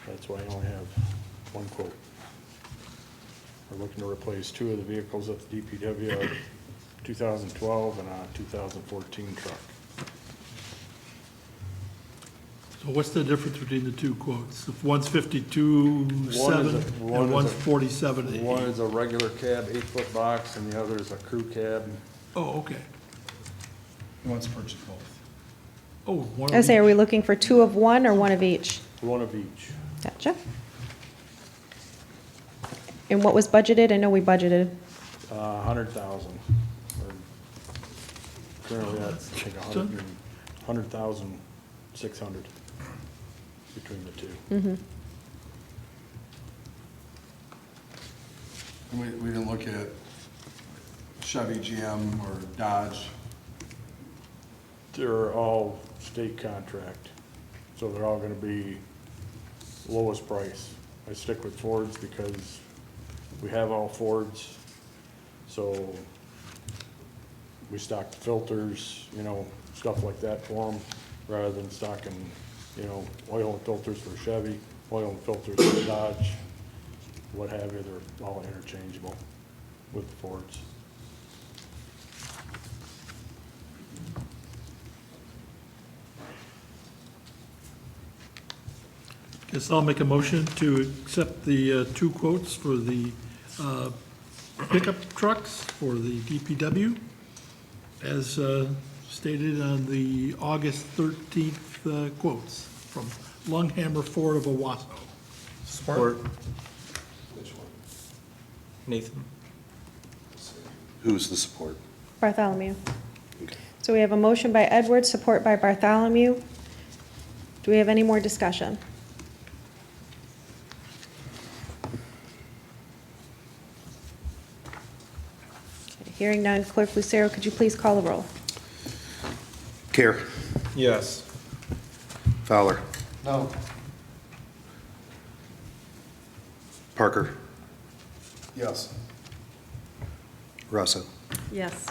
That's why I only have one quote. We're looking to replace two of the vehicles at the DPW, a 2012 and a 2014 truck.
So what's the difference between the two quotes? If one's 52.7 and one's 47.8?
One is a regular cab 8-foot box and the other is a crew cab.
Oh, okay.
He wants to purchase both.
Oh, one
I
of
say, are
each.
we looking for two of one or one of each?
One of each.
Gotcha. And what was budgeted? I know we budgeted.
100,000. Currently, that's, I think, 100,600 between the two.
Mm-hmm.
And we didn't look at Chevy, GM, or Dodge.
They're all state contract, so they're all gonna be lowest price. I stick with Fords because we have all Fords, so we stock the filters, you know, stuff like that for them, rather than stocking, you know, oil and filters for Chevy, oil and filters for Dodge, what have you. They're all interchangeable with the Fords.
Guess I'll make a motion to accept the two quotes for the pickup trucks for the DPW as stated on the August 13th quotes from Lunghammer Ford of Owasso.
Support.
Which one?
Nathan.
Who's the support?
Bartholomew.
Okay.
So we have a motion by Edwards, support by Bartholomew. Do we have any more discussion? Okay, hearing none, Clerk Lucero, could you please call the roll?
Care.
Yes.
Fowler.
No.
Parker.
Yes.
Russo.
Yes.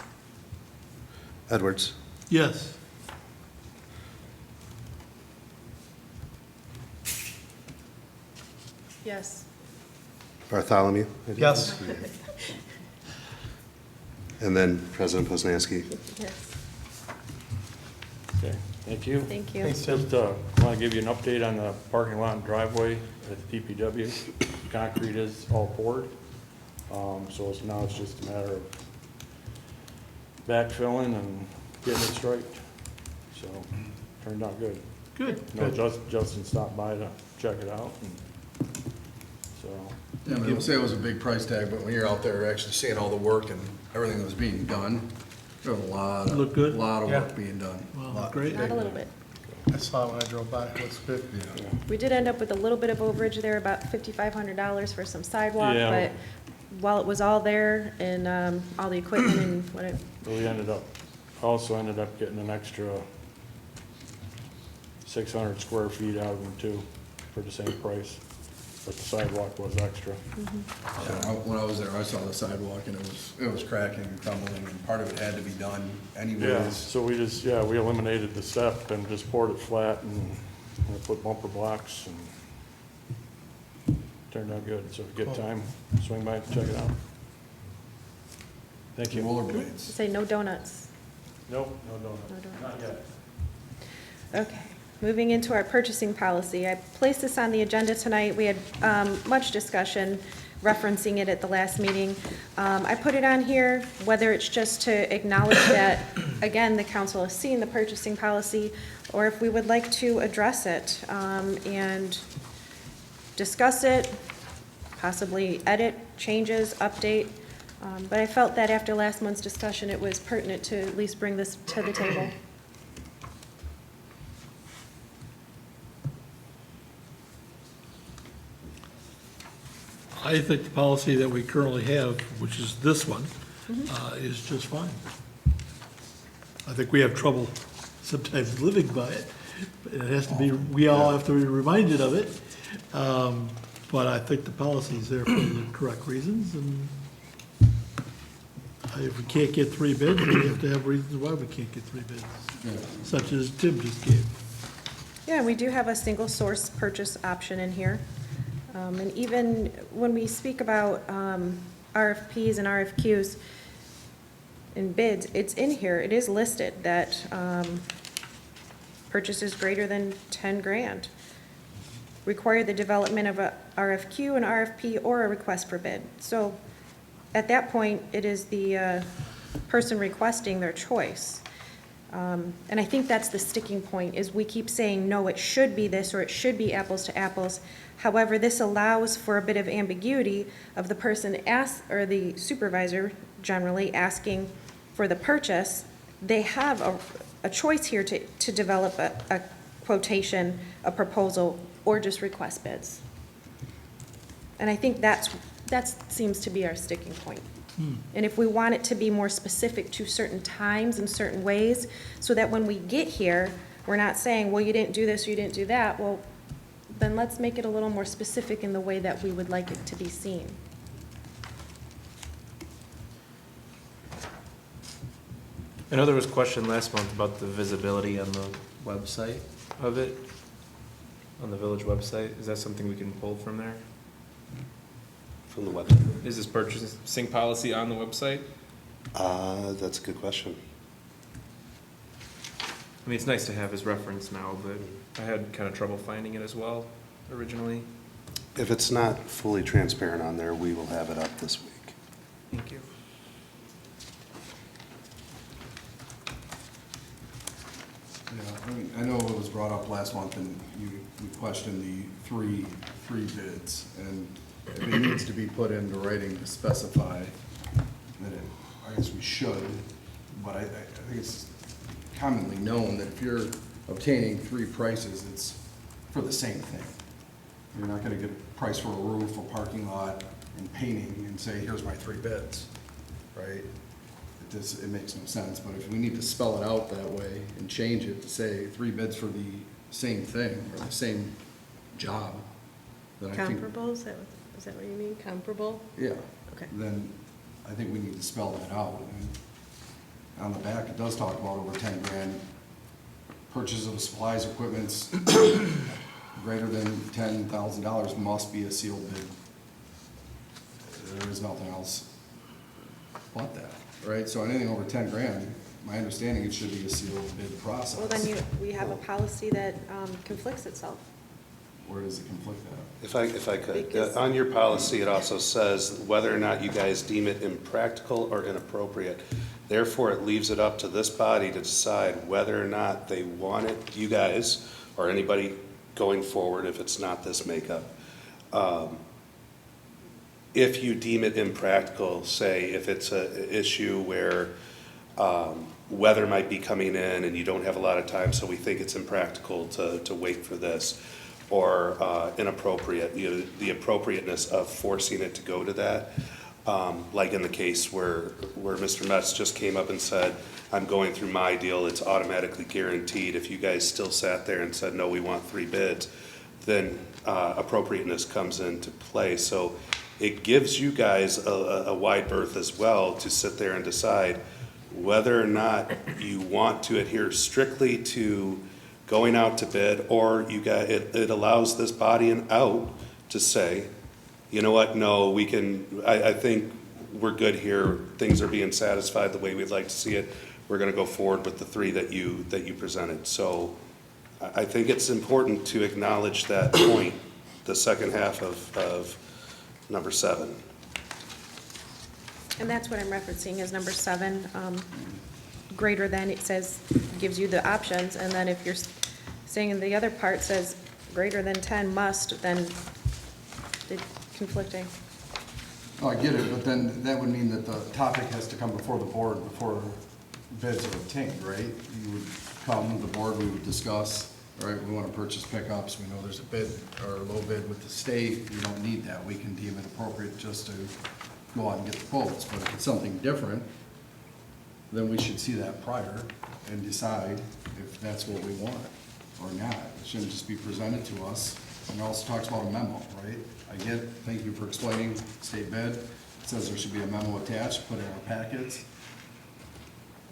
Edwards.
Yes.
Yes.
Bartholomew.
Yes.
And then President Poznanski.
Yes.
Okay, thank you.
Thank you.
Thanks, Tim.
Just want to give you an update on the parking lot and driveway at the DPW. Concrete is all poured, so now it's just a matter of backfilling and getting it striped. So, turned out good.
Good.
No, Justin stopped by to check it out, and so.
Yeah, I would say it was a big price tag, but when you're out there actually seeing all the work and everything that was being done, there was a lot
Looked good?
of, lot of
Yeah.
work being done.
Well, great.
Not a little bit.
I saw it when I drove by. It looks good.
We did end up with a little bit of overage there, about $5,500 for some sidewalk,
Yeah.
but while it was all there and all the equipment and what it,
We also ended up getting an extra 600 square feet out of them too, for the same price, but the sidewalk was extra.
Yeah, when I was there, I saw the sidewalk and it was cracking and crumbling, and part of it had to be done
Yeah,
anyways.
so we eliminated the step and just poured it flat and put bumper blocks and turned out good. So if you get time, swing by and check it out. Thank you.
Rollerblades.
say no donuts.
Nope, no,
donuts.
not yet.
Okay, moving into our purchasing policy. I placed this on the agenda tonight. We had much discussion referencing it at the last meeting. I put it on here, whether it's just to acknowledge that, again, the council has seen the purchasing policy, or if we would like to address it and discuss it, possibly edit, changes, update. But I felt that after last month's discussion, it was pertinent to at least bring this to the table.
I think the policy that we currently have, which is this one, is just fine. I think we have trouble sometimes living by it. It has to be, we all have to be reminded of it. But I think the policy is there for the correct reasons, and if we can't get 3 bids, we have to have reasons why we can't get 3 bids, such as Tim just gave.
Yeah, we do have a single source purchase option in here. And even when we speak about RFPs and RFQs and bids, it's in here, it is listed that purchases greater than 10 grand require the development of a RFQ, an RFP, or a request for bid. So at that point, it is the person requesting their choice. And I think that's the sticking point, is we keep saying, no, it should be this, or it should be apples to apples. However, this allows for a bit of ambiguity of the person or the supervisor generally asking for the purchase. They have a choice here to develop a quotation, a proposal, or just request bids. And I think that seems to be our sticking point. And if we want it to be more specific to certain times and certain ways, so that when we get here, we're not saying, well, you didn't do this or you didn't do that, well, then let's make it a little more specific in the way that we would like it to be seen.
I know there was a question last month about the visibility on the website of it, on the village website. Is that something we can pull from there?
From the website?
Is this purchasing policy on the website?
That's a good question.
I mean, it's nice to have as reference now, but I had kind of trouble finding it as well originally.
If it's not fully transparent on there, we will have it up this week.
Thank you.
Yeah, I mean, I know it was brought up last month, and you questioned the three bids, and if it needs to be put into writing to specify that I guess we should, but I think it's commonly known that if you're obtaining 3 prices, it's for the same thing. You're not gonna get a price for a roof, a parking lot, and painting, and say, here's my 3 bids, right? It makes no sense, but if we need to spell it out that way and change it to say 3 bids for the same thing, or the same job, then I think.
Comparable, is that what you mean, comparable?
Yeah.
Okay.
Then I think we need to spell that out. And on the back, it does talk about over 10 grand. Purchase of supplies, equipments greater than $10,000 must be a sealed bid. There is nothing else but that, right? So anything over 10 grand, my understanding, it should be a sealed bid process.
Well, then we have a policy that conflicts itself.
Where does it conflict at?
If I could,
Because-
on your policy, it also says whether or not you guys deem it impractical or inappropriate. Therefore, it leaves it up to this body to decide whether or not they want it, you guys, or anybody going forward, if it's not this makeup. If you deem it impractical, say if it's an issue where weather might be coming in and you don't have a lot of time, so we think it's impractical to wait for this, or inappropriate, the appropriateness of forcing it to go to that, Like in the case where Mr. Metz just came up and said, I'm going through my deal, it's automatically guaranteed. If you guys still sat there and said, no, we want 3 bids, then appropriateness comes into play. So it gives you guys a wide berth as well to sit there and decide whether or not you want to adhere strictly to going out to bid, or it allows this body out to say, you know what, no, we can, I think we're good here, things are being satisfied the way we'd like to see it, we're gonna go forward with the 3 that you presented. So I think it's important to acknowledge that point, the second half of number 7.
And that's what I'm referencing is number 7, greater than, it says, gives you the options, and then if you're saying in the other part says greater than 10 must, then it's conflicting.
Oh, I get it, but then that would mean that the topic has to come before the board before bids are obtained, right? You would come to the board, we would discuss, all right, we want to purchase pickups, we know there's a bid or a low bid with the state, we don't need that, we can deem it appropriate just to go out and get the quotes, but if it's something different, then we should see that prior and decide if that's what we want or not. It shouldn't just be presented to us. And it also talks about a memo, right? I get it, thank you for explaining state bid. It says there should be a memo attached, put in our packets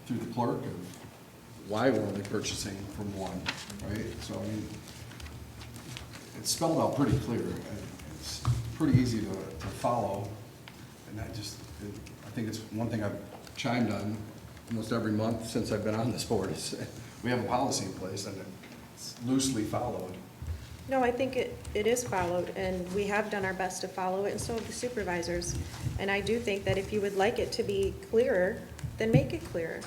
through the clerk of why we're only purchasing from one, right? So, I mean, it's spelled out pretty clear. It's pretty easy to follow. And I think it's one thing I've chimed on almost every month since I've been on this board is we have a policy in place and it's loosely followed.
No, I think it is followed, and we have done our best to follow it, and so have the supervisors. And I do think that if you would like it to be clearer, then make it clearer.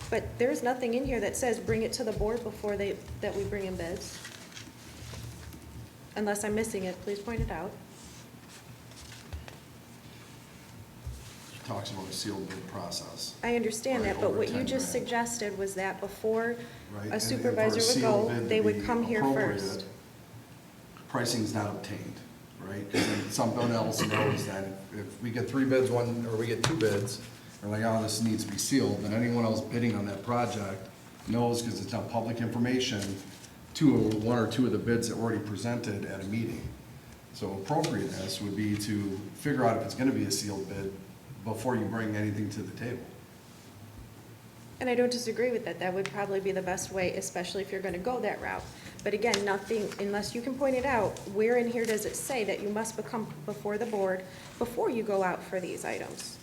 But there's nothing in here that says bring it to the board before that we bring in bids. Unless I'm missing it, please point it out.
It talks about a sealed bid process.
I understand
Right,
that, but
over
what you
10
just
grand.
suggested was that before
Right, and
a
for
supervisor would
sealed
go,
bid to
they would
be
come here
appropriate,
first.
Pricing's not obtained, right? Because then someone else knows that if we get 3 bids, or we get 2 bids, we're like, oh, this needs to be sealed, then anyone else bidding on that project knows, because it's not public information, 1 or 2 of the bids that were already presented at a meeting. So appropriateness would be to figure out if it's gonna be a sealed bid before you bring anything to the table.
And I don't disagree with that. That would probably be the best way, especially if you're gonna go that route. But again, nothing, unless you can point it out, where in here does it say that you must come before the board before you go out for these items?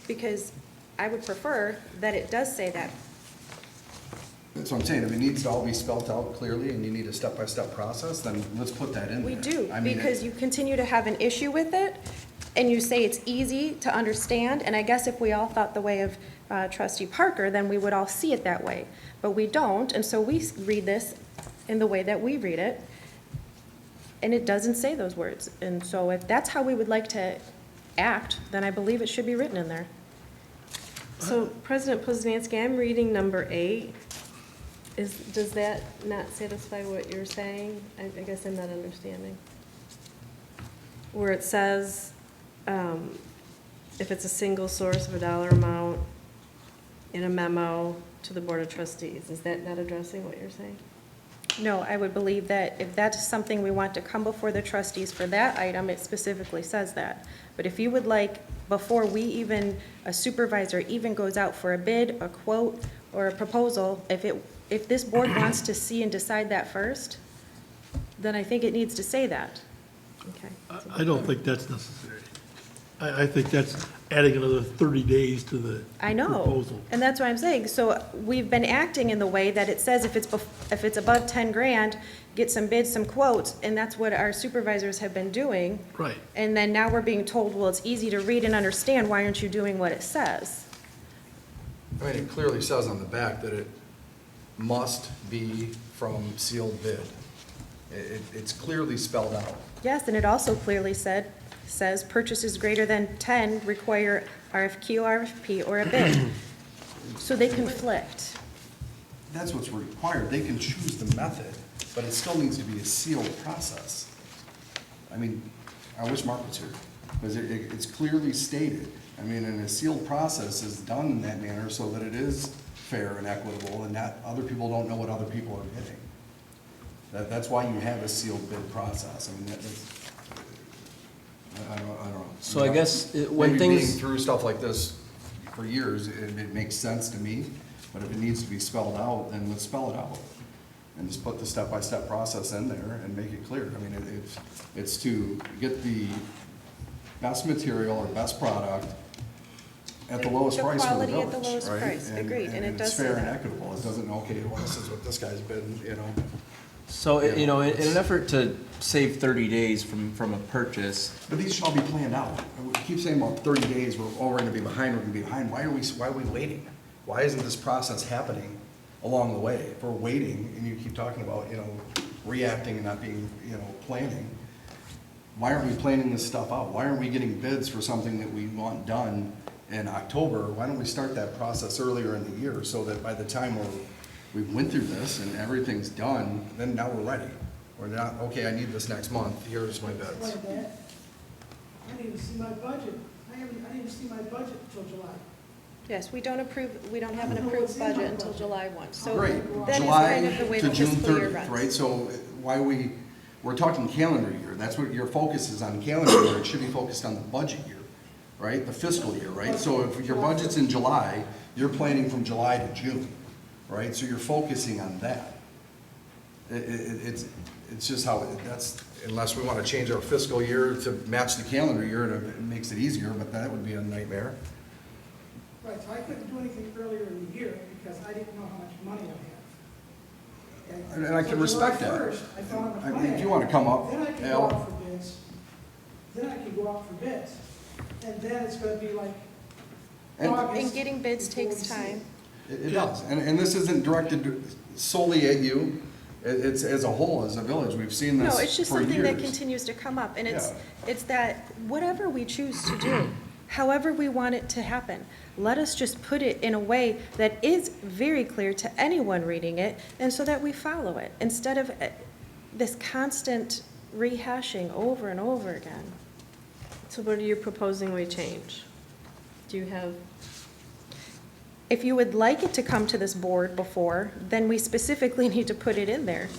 Because I would prefer that it does say that.
That's what I'm saying, if it needs to all be spelled out clearly and you need a step-by-step process, then let's put that in there.
We do,
I mean,
because you continue to have an issue with it, and you say it's easy to understand, and I guess if we all thought the way of trustee Parker, then we would all see it that way. But we don't, and so we read this in the way that we read it, and it doesn't say those words. And so if that's how we would like to act, then I believe it should be written in there.
So President Poznanski, I'm reading number 8. Does that not satisfy what you're saying? I guess I'm not understanding. Where it says, if it's a single source of a dollar amount in a memo to the Board of Trustees, is that not addressing what you're saying?
No, I would believe that if that's something we want to come before the trustees for that item, it specifically says that. But if you would like, before a supervisor even goes out for a bid, a quote, or a proposal, if this board wants to see and decide that first, then I think it needs to say that.
Okay.
I don't think that's necessary. I think that's adding another 30 days to the
I know,
proposal.
and that's what I'm saying. So we've been acting in the way that it says if it's above 10 grand, get some bids, some quotes, and that's what our supervisors have been doing.
Right.
And then now we're being told, well, it's easy to read and understand, why aren't you doing what it says?
I mean, it clearly says on the back that it must be from sealed bid. It's clearly spelled out.
Yes, and it also clearly says purchases greater than 10 require RFQ, RFP, or a bid. So they conflict.
That's what's required. They can choose the method, but it still needs to be a sealed process. I mean, I wish Mark was here. Because it's clearly stated. I mean, and a sealed process is done in that manner so that it is fair and equitable, and that other people don't know what other people are getting. That's why you have a sealed bid process. I mean, I don't know.
So I guess when
Maybe
things.
being through stuff like this for years, it makes sense to me, but if it needs to be spelled out, then let's spell it out. And just put the step-by-step process in there and make it clear. I mean, it's to get the best material or best product at the lowest price for the
quality
village,
at the lowest
right?
price, agreed, and it does
it's
say
fair and
that.
equitable. It doesn't, okay, well, this is what this guy's been, you know.
So, you know, in an effort to save 30 days from a purchase,
But these should all be planned out. We keep saying about 30 days, we're gonna be behind, we're gonna be behind. Why are we waiting? Why isn't this process happening along the way? If we're waiting, and you keep talking about, you know, reacting and not being, you know, planning, why aren't we planning this stuff out? Why aren't we getting bids for something that we want done in October? Why don't we start that process earlier in the year so that by the time we went through this and everything's done, then now we're ready. We're not, okay, I need this next month, here's my bids.
Like that. I didn't even see my budget. I didn't even see my budget until July.
Yes, we don't have an approved budget until July 1. So
Great,
that is kind of the way
July
the
to June
fiscal year
30th,
runs.
right? So why we're talking calendar year, that's what your focus is on, calendar year, it should be focused on the budget year, right? The fiscal year, right? So if your budget's in July, you're planning from July to June, right? So you're focusing on that. It's just how, that's, unless we want to change our fiscal year to match the calendar year, it makes it easier, but that would be a nightmare.
Right, so I couldn't do anything earlier in the year because I didn't know how much money I had.
And I can respect that.
July 1st, I found out
I
how
mean,
much
if you want to come up,
Then I can go
Al,
out for bids. Then I can go out for bids. And then it's gonna be like
And-
August.
And getting bids
before
takes
we see
time.
it does, and this isn't directed solely at you, it's as a whole, as a village, we've seen this
No,
for years.
it's just something that continues to come up, and it's that whatever we choose to do, however we want it to happen, let us just put it in a way that is very clear to anyone reading it, and so that we follow it, instead of this constant rehashing over and over again.
So what are you proposing we change? Do you have,
If you would like it to come to this board before, then we specifically need to put it in there,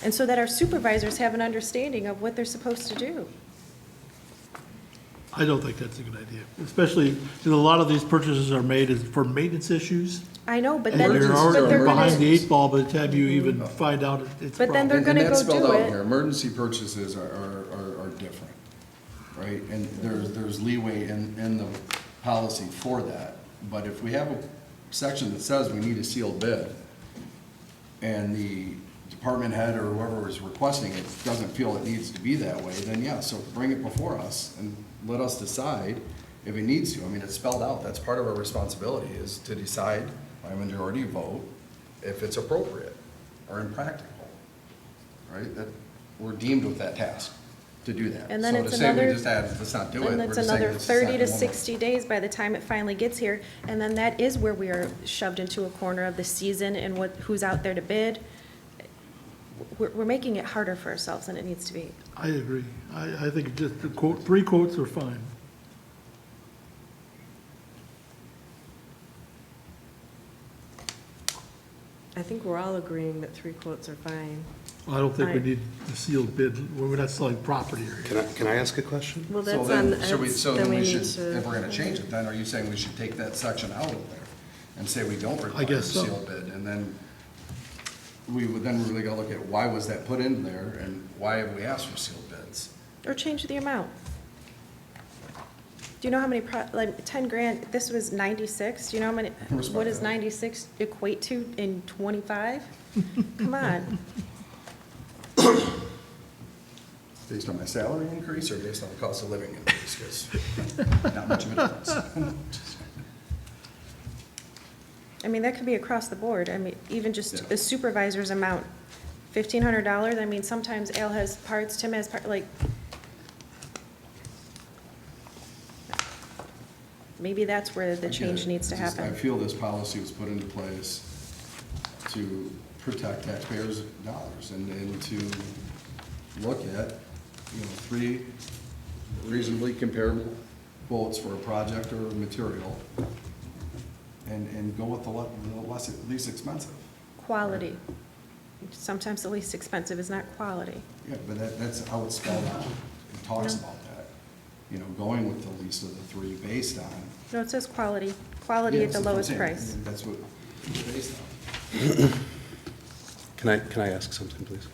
and so that our supervisors have an understanding of what they're supposed to do.
I don't think that's a good idea, especially, because a lot of these purchases are made for maintenance issues.
I know, but
And
then,
you're
but they're
already behind the
gonna,
8 ball by the time you even find out it's a
But then
problem.
they're
And
gonna
that's
go
spelled
do
out
it.
here. Emergency purchases are different, right? And there's leeway in the policy for that. But if we have a section that says we need a sealed bid, and the department head or whoever is requesting it doesn't feel it needs to be that way, then yeah, so bring it before us and let us decide if it needs to. I mean, it's spelled out. That's part of our responsibility, is to decide by majority vote if it's appropriate or impractical, right? That, we're deemed with that task to do that.
And then
So
it's
to say
another-
we just add, let's not do it,
and
we're
it's
just saying
another
let's just not
30 to
do one.
60 days by the time it finally gets here, and then that is where we are shoved into a corner of the season and who's out there to bid. We're making it harder for ourselves than it needs to be.
I agree. I think just the quote, 3 quotes are fine.
I think we're all agreeing that 3 quotes are fine.
I don't think we
Right.
need the sealed bid, we're not selling property or anything.
Can I ask a question?
Well,
So
that's
then,
on,
so
then
then
we
we
need
should,
to.
if we're gonna change it, then are you saying we should take that section out of there and say we don't require a
guess so.
sealed bid? And then we would then really gotta look at why was that put in there and why have we asked for sealed bids?
Or change the amount. Do you know how many, like, 10 grand, this was 96, do you know how many,
Respect
what does
that.
96 equate to in 25? Come on.
Based on my salary increase or based on the cost of living increase? 'Cause not much of a difference.
I mean, that could be across the board. I mean, even just
Yeah.
a supervisor's amount, $1,500. I mean, sometimes Al has parts, Tim has part, like, maybe that's where the
I get
change
it.
needs to
It's just, I
happen.
feel this policy was put into place to protect taxpayers' dollars and to look at, you know, 3 reasonably comparable quotes for a project or material, and go with the least expensive.
Quality. Sometimes the least expensive is not quality.
Yeah, but that's how it's spelled out. It talks about that. You know, going with the least of the three based on.
No, it says quality. Quality
Yeah,
at the
that's what I'm
lowest
saying.
price.
That's what it's based on.
Can I ask something, please?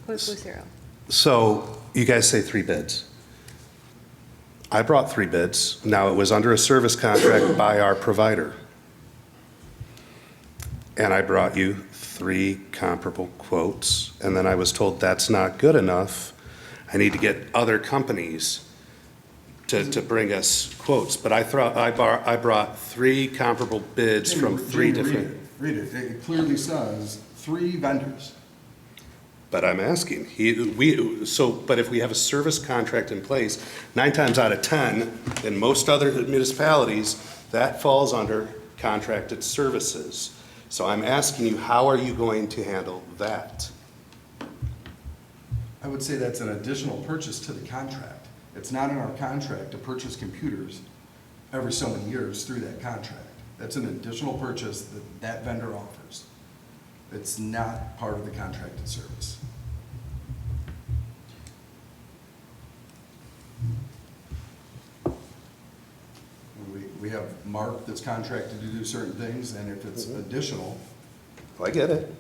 Lucero.
So you guys say 3 bids. I brought 3 bids. Now, it was under a service contract by our provider. And I brought you 3 comparable quotes, and then I was told that's not good enough. I need to get other companies to bring us quotes. But I brought 3 comparable bids from 3 different.
Read it. It clearly says 3 vendors.
But I'm asking, but if we have a service contract in place, 9 times out of 10, in most other municipalities, that falls under contracted services. So I'm asking you, how are you going to handle that?
I would say that's an additional purchase to the contract. It's not in our contract to purchase computers every so many years through that contract. That's an additional purchase that that vendor offers. It's not part of the contracted service. We have Mark that's contracted to do certain things, and if it's additional,
Well, I get it,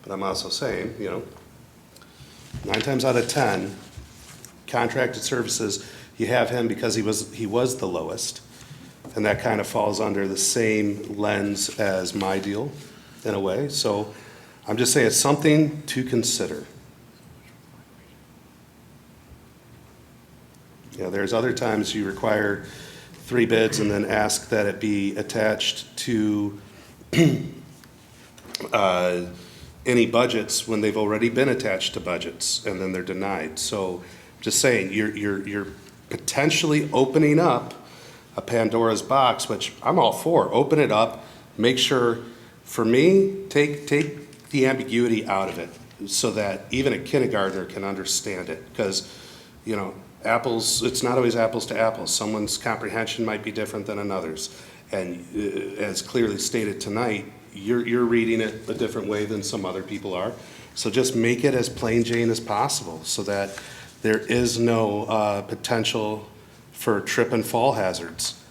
but I'm also saying, 9 times out of 10, contracted services, you have him because he was the lowest, and that kind of falls under the same lens as my deal, in a way. So I'm just saying it's something to consider. There's other times you require 3 bids and then ask that it be attached to any budgets when they've already been attached to budgets, and then they're denied. So just saying, you're potentially opening up a Pandora's box, which I'm all for. Open it up, make sure, for me, take the ambiguity out of it so that even a kindergartner can understand it. Because, apples, it's not always apples to apples. Someone's comprehension might be different than another's. And as clearly stated tonight, you're reading it a different way than some other people are. So just make it as plain Jane as possible so that there is no potential for trip and fall hazards.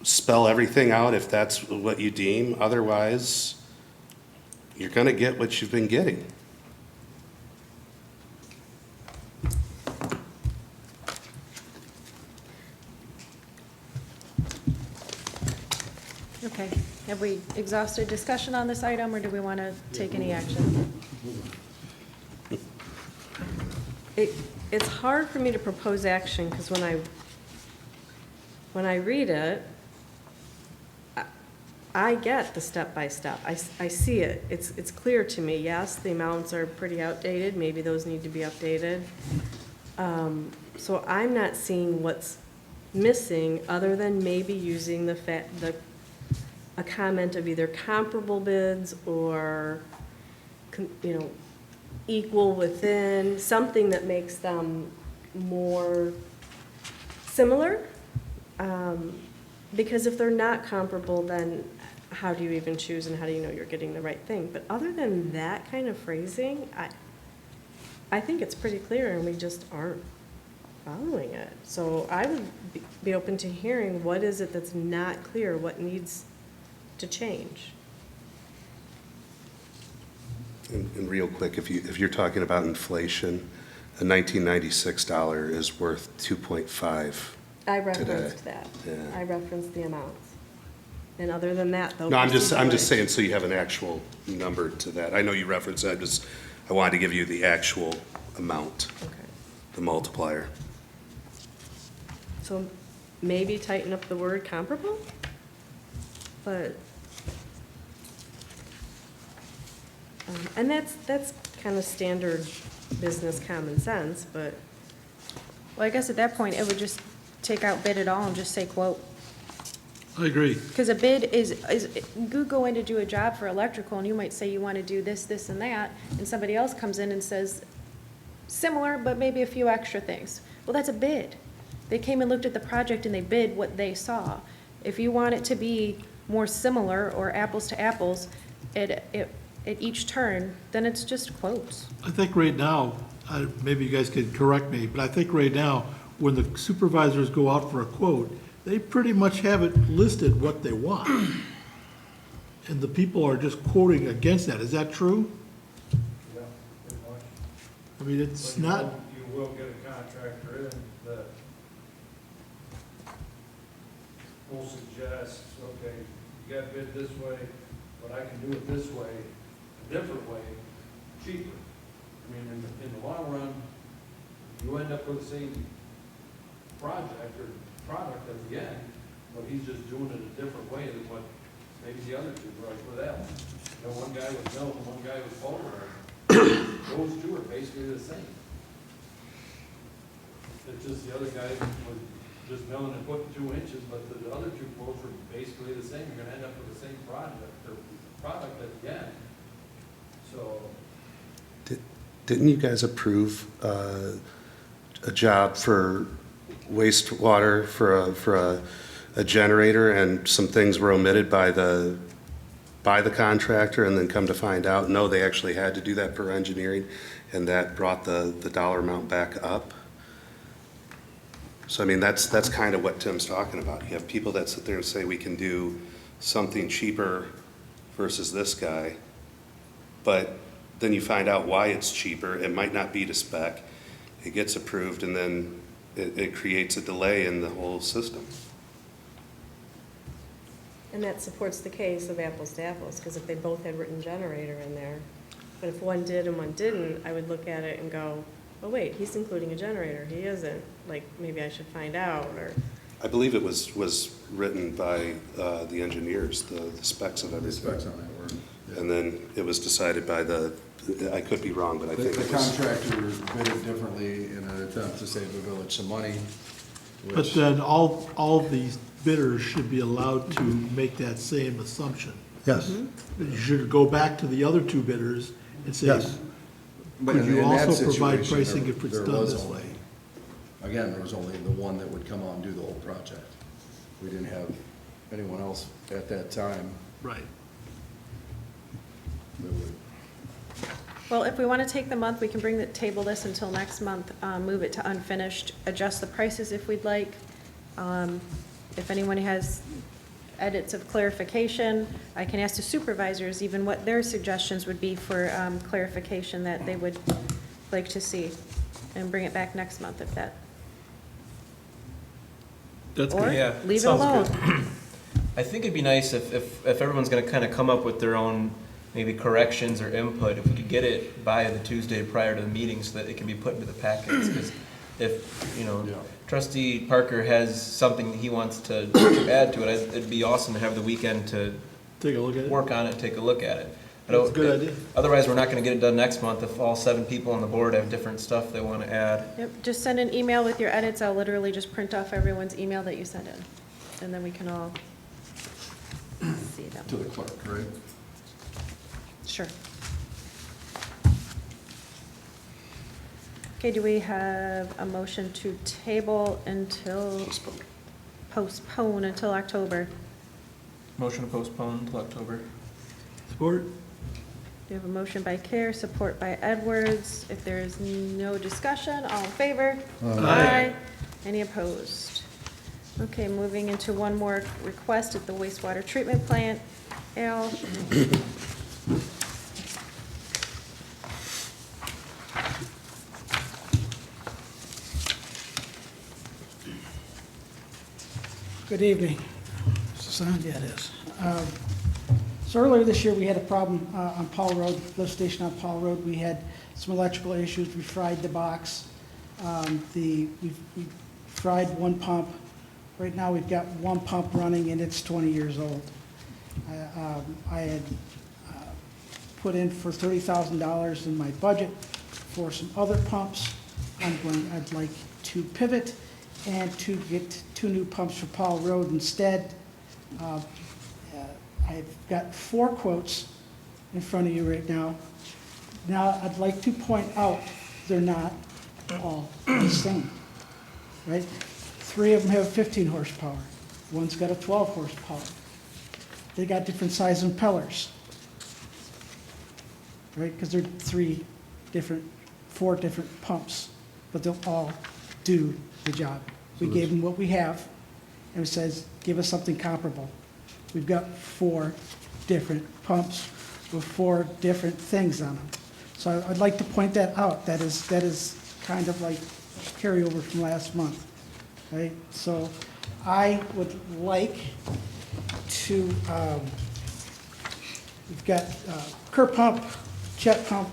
Spell everything out if that's what you deem. Otherwise, you're going to get what you've been getting.
Okay. Have we exhausted discussion on this item, or do we want to take any action?
It's hard for me to propose action, because when I read it, I get the step-by-step. I see it. It's clear to me. Yes, the amounts are pretty outdated. Maybe those need to be updated. So I'm not seeing what's missing, other than maybe using a comment of either comparable bids or, equal within, something that makes them more similar. Because if they're not comparable, then how do you even choose and how do you know you're getting the right thing? But other than that kind of phrasing, I think it's pretty clear, and we just aren't following it. So I would be open to hearing, what is it that's not clear, what needs to change?
And real quick, if you're talking about inflation, a $1996 is worth 2.5.
I referenced
today.
that.
Yeah.
I referenced the amounts. And other than that, though.
No, I'm just saying, so you have an actual number to that. I know you referenced that, I wanted to give you the actual amount,
Okay.
the multiplier.
So maybe tighten up the word comparable? But, and that's kind of standard business common sense, but.
Well, I guess at that point, it would just take out bid at all and just say quote.
I agree.
Because a bid is, you go in to do a job for electrical, and you might say you want to do this, this, and that, and somebody else comes in and says, similar, but maybe a few extra things. Well, that's a bid. They came and looked at the project and they bid what they saw. If you want it to be more similar or apples to apples at each turn, then it's just quotes.
I think right now, maybe you guys could correct me, but I think right now, when the supervisors go out for a quote, they pretty much have it listed what they want. And the people are just quoting against that. Is that true?
Yeah, pretty much.
I mean, it's
But
not,
you will get a contractor in that will suggest, okay, you got bid this way, but I can do it this way, a different way, cheaper. I mean, in the long run, you end up with the same project or product at the end, but he's just doing it a different way than what maybe the other two were like with that one. You know, one guy was mill and one guy was pulverized. Those two are basically the same. It's just the other guy was just milling and putting 2 inches, but the other two quotes were basically the same. You're gonna end up with the same product at the end. So,
Didn't you guys approve a job for wastewater for a generator, and some things were omitted by the contractor, and then come to find out, no, they actually had to do that per engineering, and that brought the dollar amount back up? So I mean, that's kind of what Tim's talking about. You have people that sit there and say we can do something cheaper versus this guy, but then you find out why it's cheaper. It might not be to spec. It gets approved, and then it creates a delay in the whole system.
And that supports the case of apples to apples, because if they both had written generator in there, but if one did and one didn't, I would look at it and go, oh wait, he's including a generator, he isn't, like, maybe I should find out, or.
I believe it was written by the engineers, the specs of
The
everything.
specs on that were.
And then it was decided by I could be wrong, but I think
The
it was.
contractor bid it differently in an attempt to save the village some money,
but
which,
then all these bidders should be allowed to make that same assumption.
Yes,
You should go back to the other two bidders and say,
yes.
but
could you
in that
also provide
situation,
pricing
there-
if it's
there
done
was
this
only-
way?
Again, there was only the one that would come out and do the whole project. We didn't have anyone else at that time
Right.
that would.
Well, if we want to take the month, we can table this until next month, move it to unfinished, adjust the prices if we'd like. If anyone has edits of clarification, I can ask the supervisors even what their suggestions would be for clarification that they would like to see, and bring it back next month if that,
That's
or
good.
Yeah,
leave it
sounds
alone.
good. I think it'd be nice if everyone's gonna kind of come up with their own maybe corrections or input, if we could get it by the Tuesday prior to the meeting so that it can be put into the packets, because if, you know,
Yeah.
Trustee Parker has something he wants to add to it, it'd be awesome to have the weekend to
Take a look at it.
work on it, take a look at it. I
That's a
don't-
good idea.
Otherwise, we're not gonna get it done next month if all 7 people on the board have different stuff they wanna add.
Yep, just send an email with your edits. I'll literally just print off everyone's email that you send in, and then we can all see them.
To the clerk, right?
Sure. Okay, do we have a motion to table until, postpone until October?
Motion to postpone until October.
Support?
We have a motion by Care, support by Edwards. If there is no discussion, all in favor?
Aye.
Any opposed? Okay, moving into one more request at the wastewater treatment plant. Al?
Good evening. Is this on? Yeah, it is. So earlier this year, we had a problem on Paul Road, lift station on Paul Road. We had some electrical issues. We fried the box. We fried one pump. Right now, we've got one pump running, and it's 20 years old. I had put in for $30,000 in my budget for some other pumps. I'd like to pivot and to get 2 new pumps for Paul Road instead. I've got 4 quotes in front of you right now. Now, I'd like to point out they're not all the same, right? 3 of them have 15 horsepower. One's got a 12 horsepower. They got different size impellers, right? Because they're 4 different pumps, but they'll all do the job. We gave them what we have, and it says, give us something comparable. We've got 4 different pumps with 4 different things on them. So I'd like to point that out. That is kind of like carryover from last month, right? So I would like to, we've got Kerr pump, jet pump,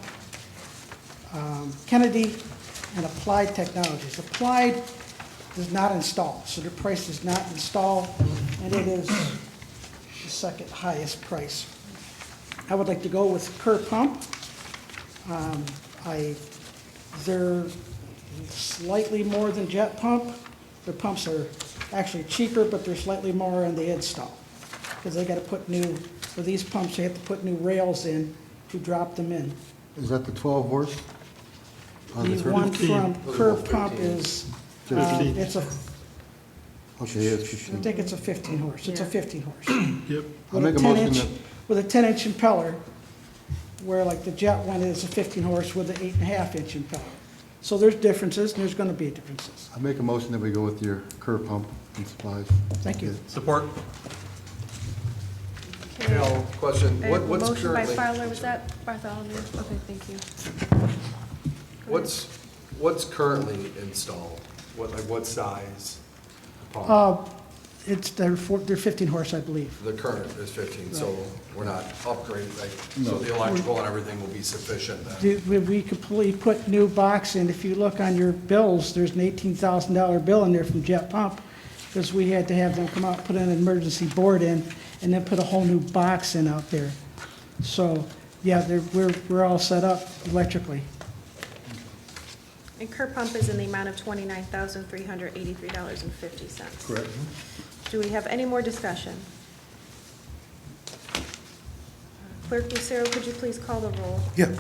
Kennedy, and Applied Technologies. Applied does not install, so the price does not install, and it is the second highest price. I would like to go with Kerr pump. They're slightly more than jet pump. Their pumps are actually cheaper, but they're slightly more on the install. Because they gotta put new, for these pumps, they have to put new rails in to drop them in.
Is that the 12 horse?
The one from Kerr pump is, it's a,
Okay, it's
I
15.
think it's a 15 horse. It's a 15 horse.
Yep.
I'll make a motion that,
With a 10-inch impeller, where like the jet one is a 15 horse with an 8.5-inch impeller. So there's differences, and there's gonna be differences.
I make a motion that we go with your Kerr pump and supplies.
Thank you.
Support.
Okay.
Now, question, what's
Motion by
currently,
Fowler, was that Bartholomew? Okay, thank you.
what's currently installed? What size pump?
They're 15 horse, I believe.
The current is 15, so we're not upgrading, so the electrical and everything will be sufficient then?
We completely put new box in. If you look on your bills, there's an $18,000 bill in there from Jet Pump, because we had to have them come out, put an emergency board in, and then put a whole new box in out there. So, yeah, we're all set up electrically.
And Kerr pump is in the amount of $29,383.50.
Correct.
Do we have any more discussion? Clerk Lucero, could you please call the roll?
Yeah.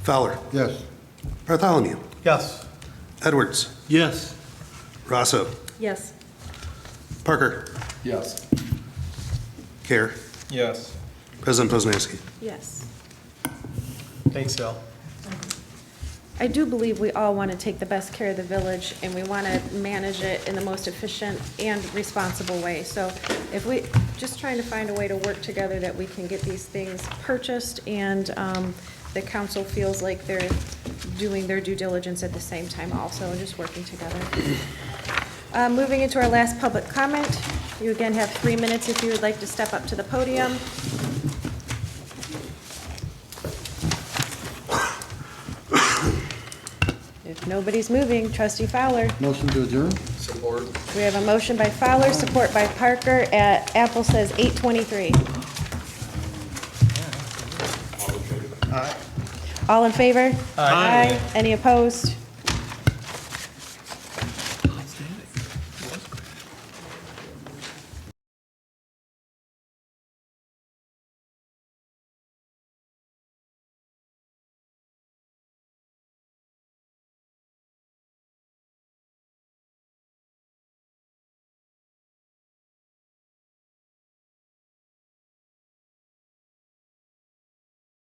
Fowler,
Yes.
Bartholomew,
Yes.
Edwards,
Yes.
Rosso,
Yes.
Parker,
Yes.
Care,
Yes.
President Poznanski.
Yes.
Thanks, Al.
I do believe we all want to take the best care of the village, and we want to manage it in the most efficient and responsible way. So if we, just trying to find a way to work together that we can get these things purchased, and the council feels like they're doing their due diligence at the same time also, and just working together. Moving into our last public comment, you again have 3 minutes if you would like to step up to the podium. If nobody's moving, trustee Fowler.
Motion to adjourn?
Support.
We have a motion by Fowler, support by Parker, at Apple says 8:23. All in favor? Aye. Any opposed?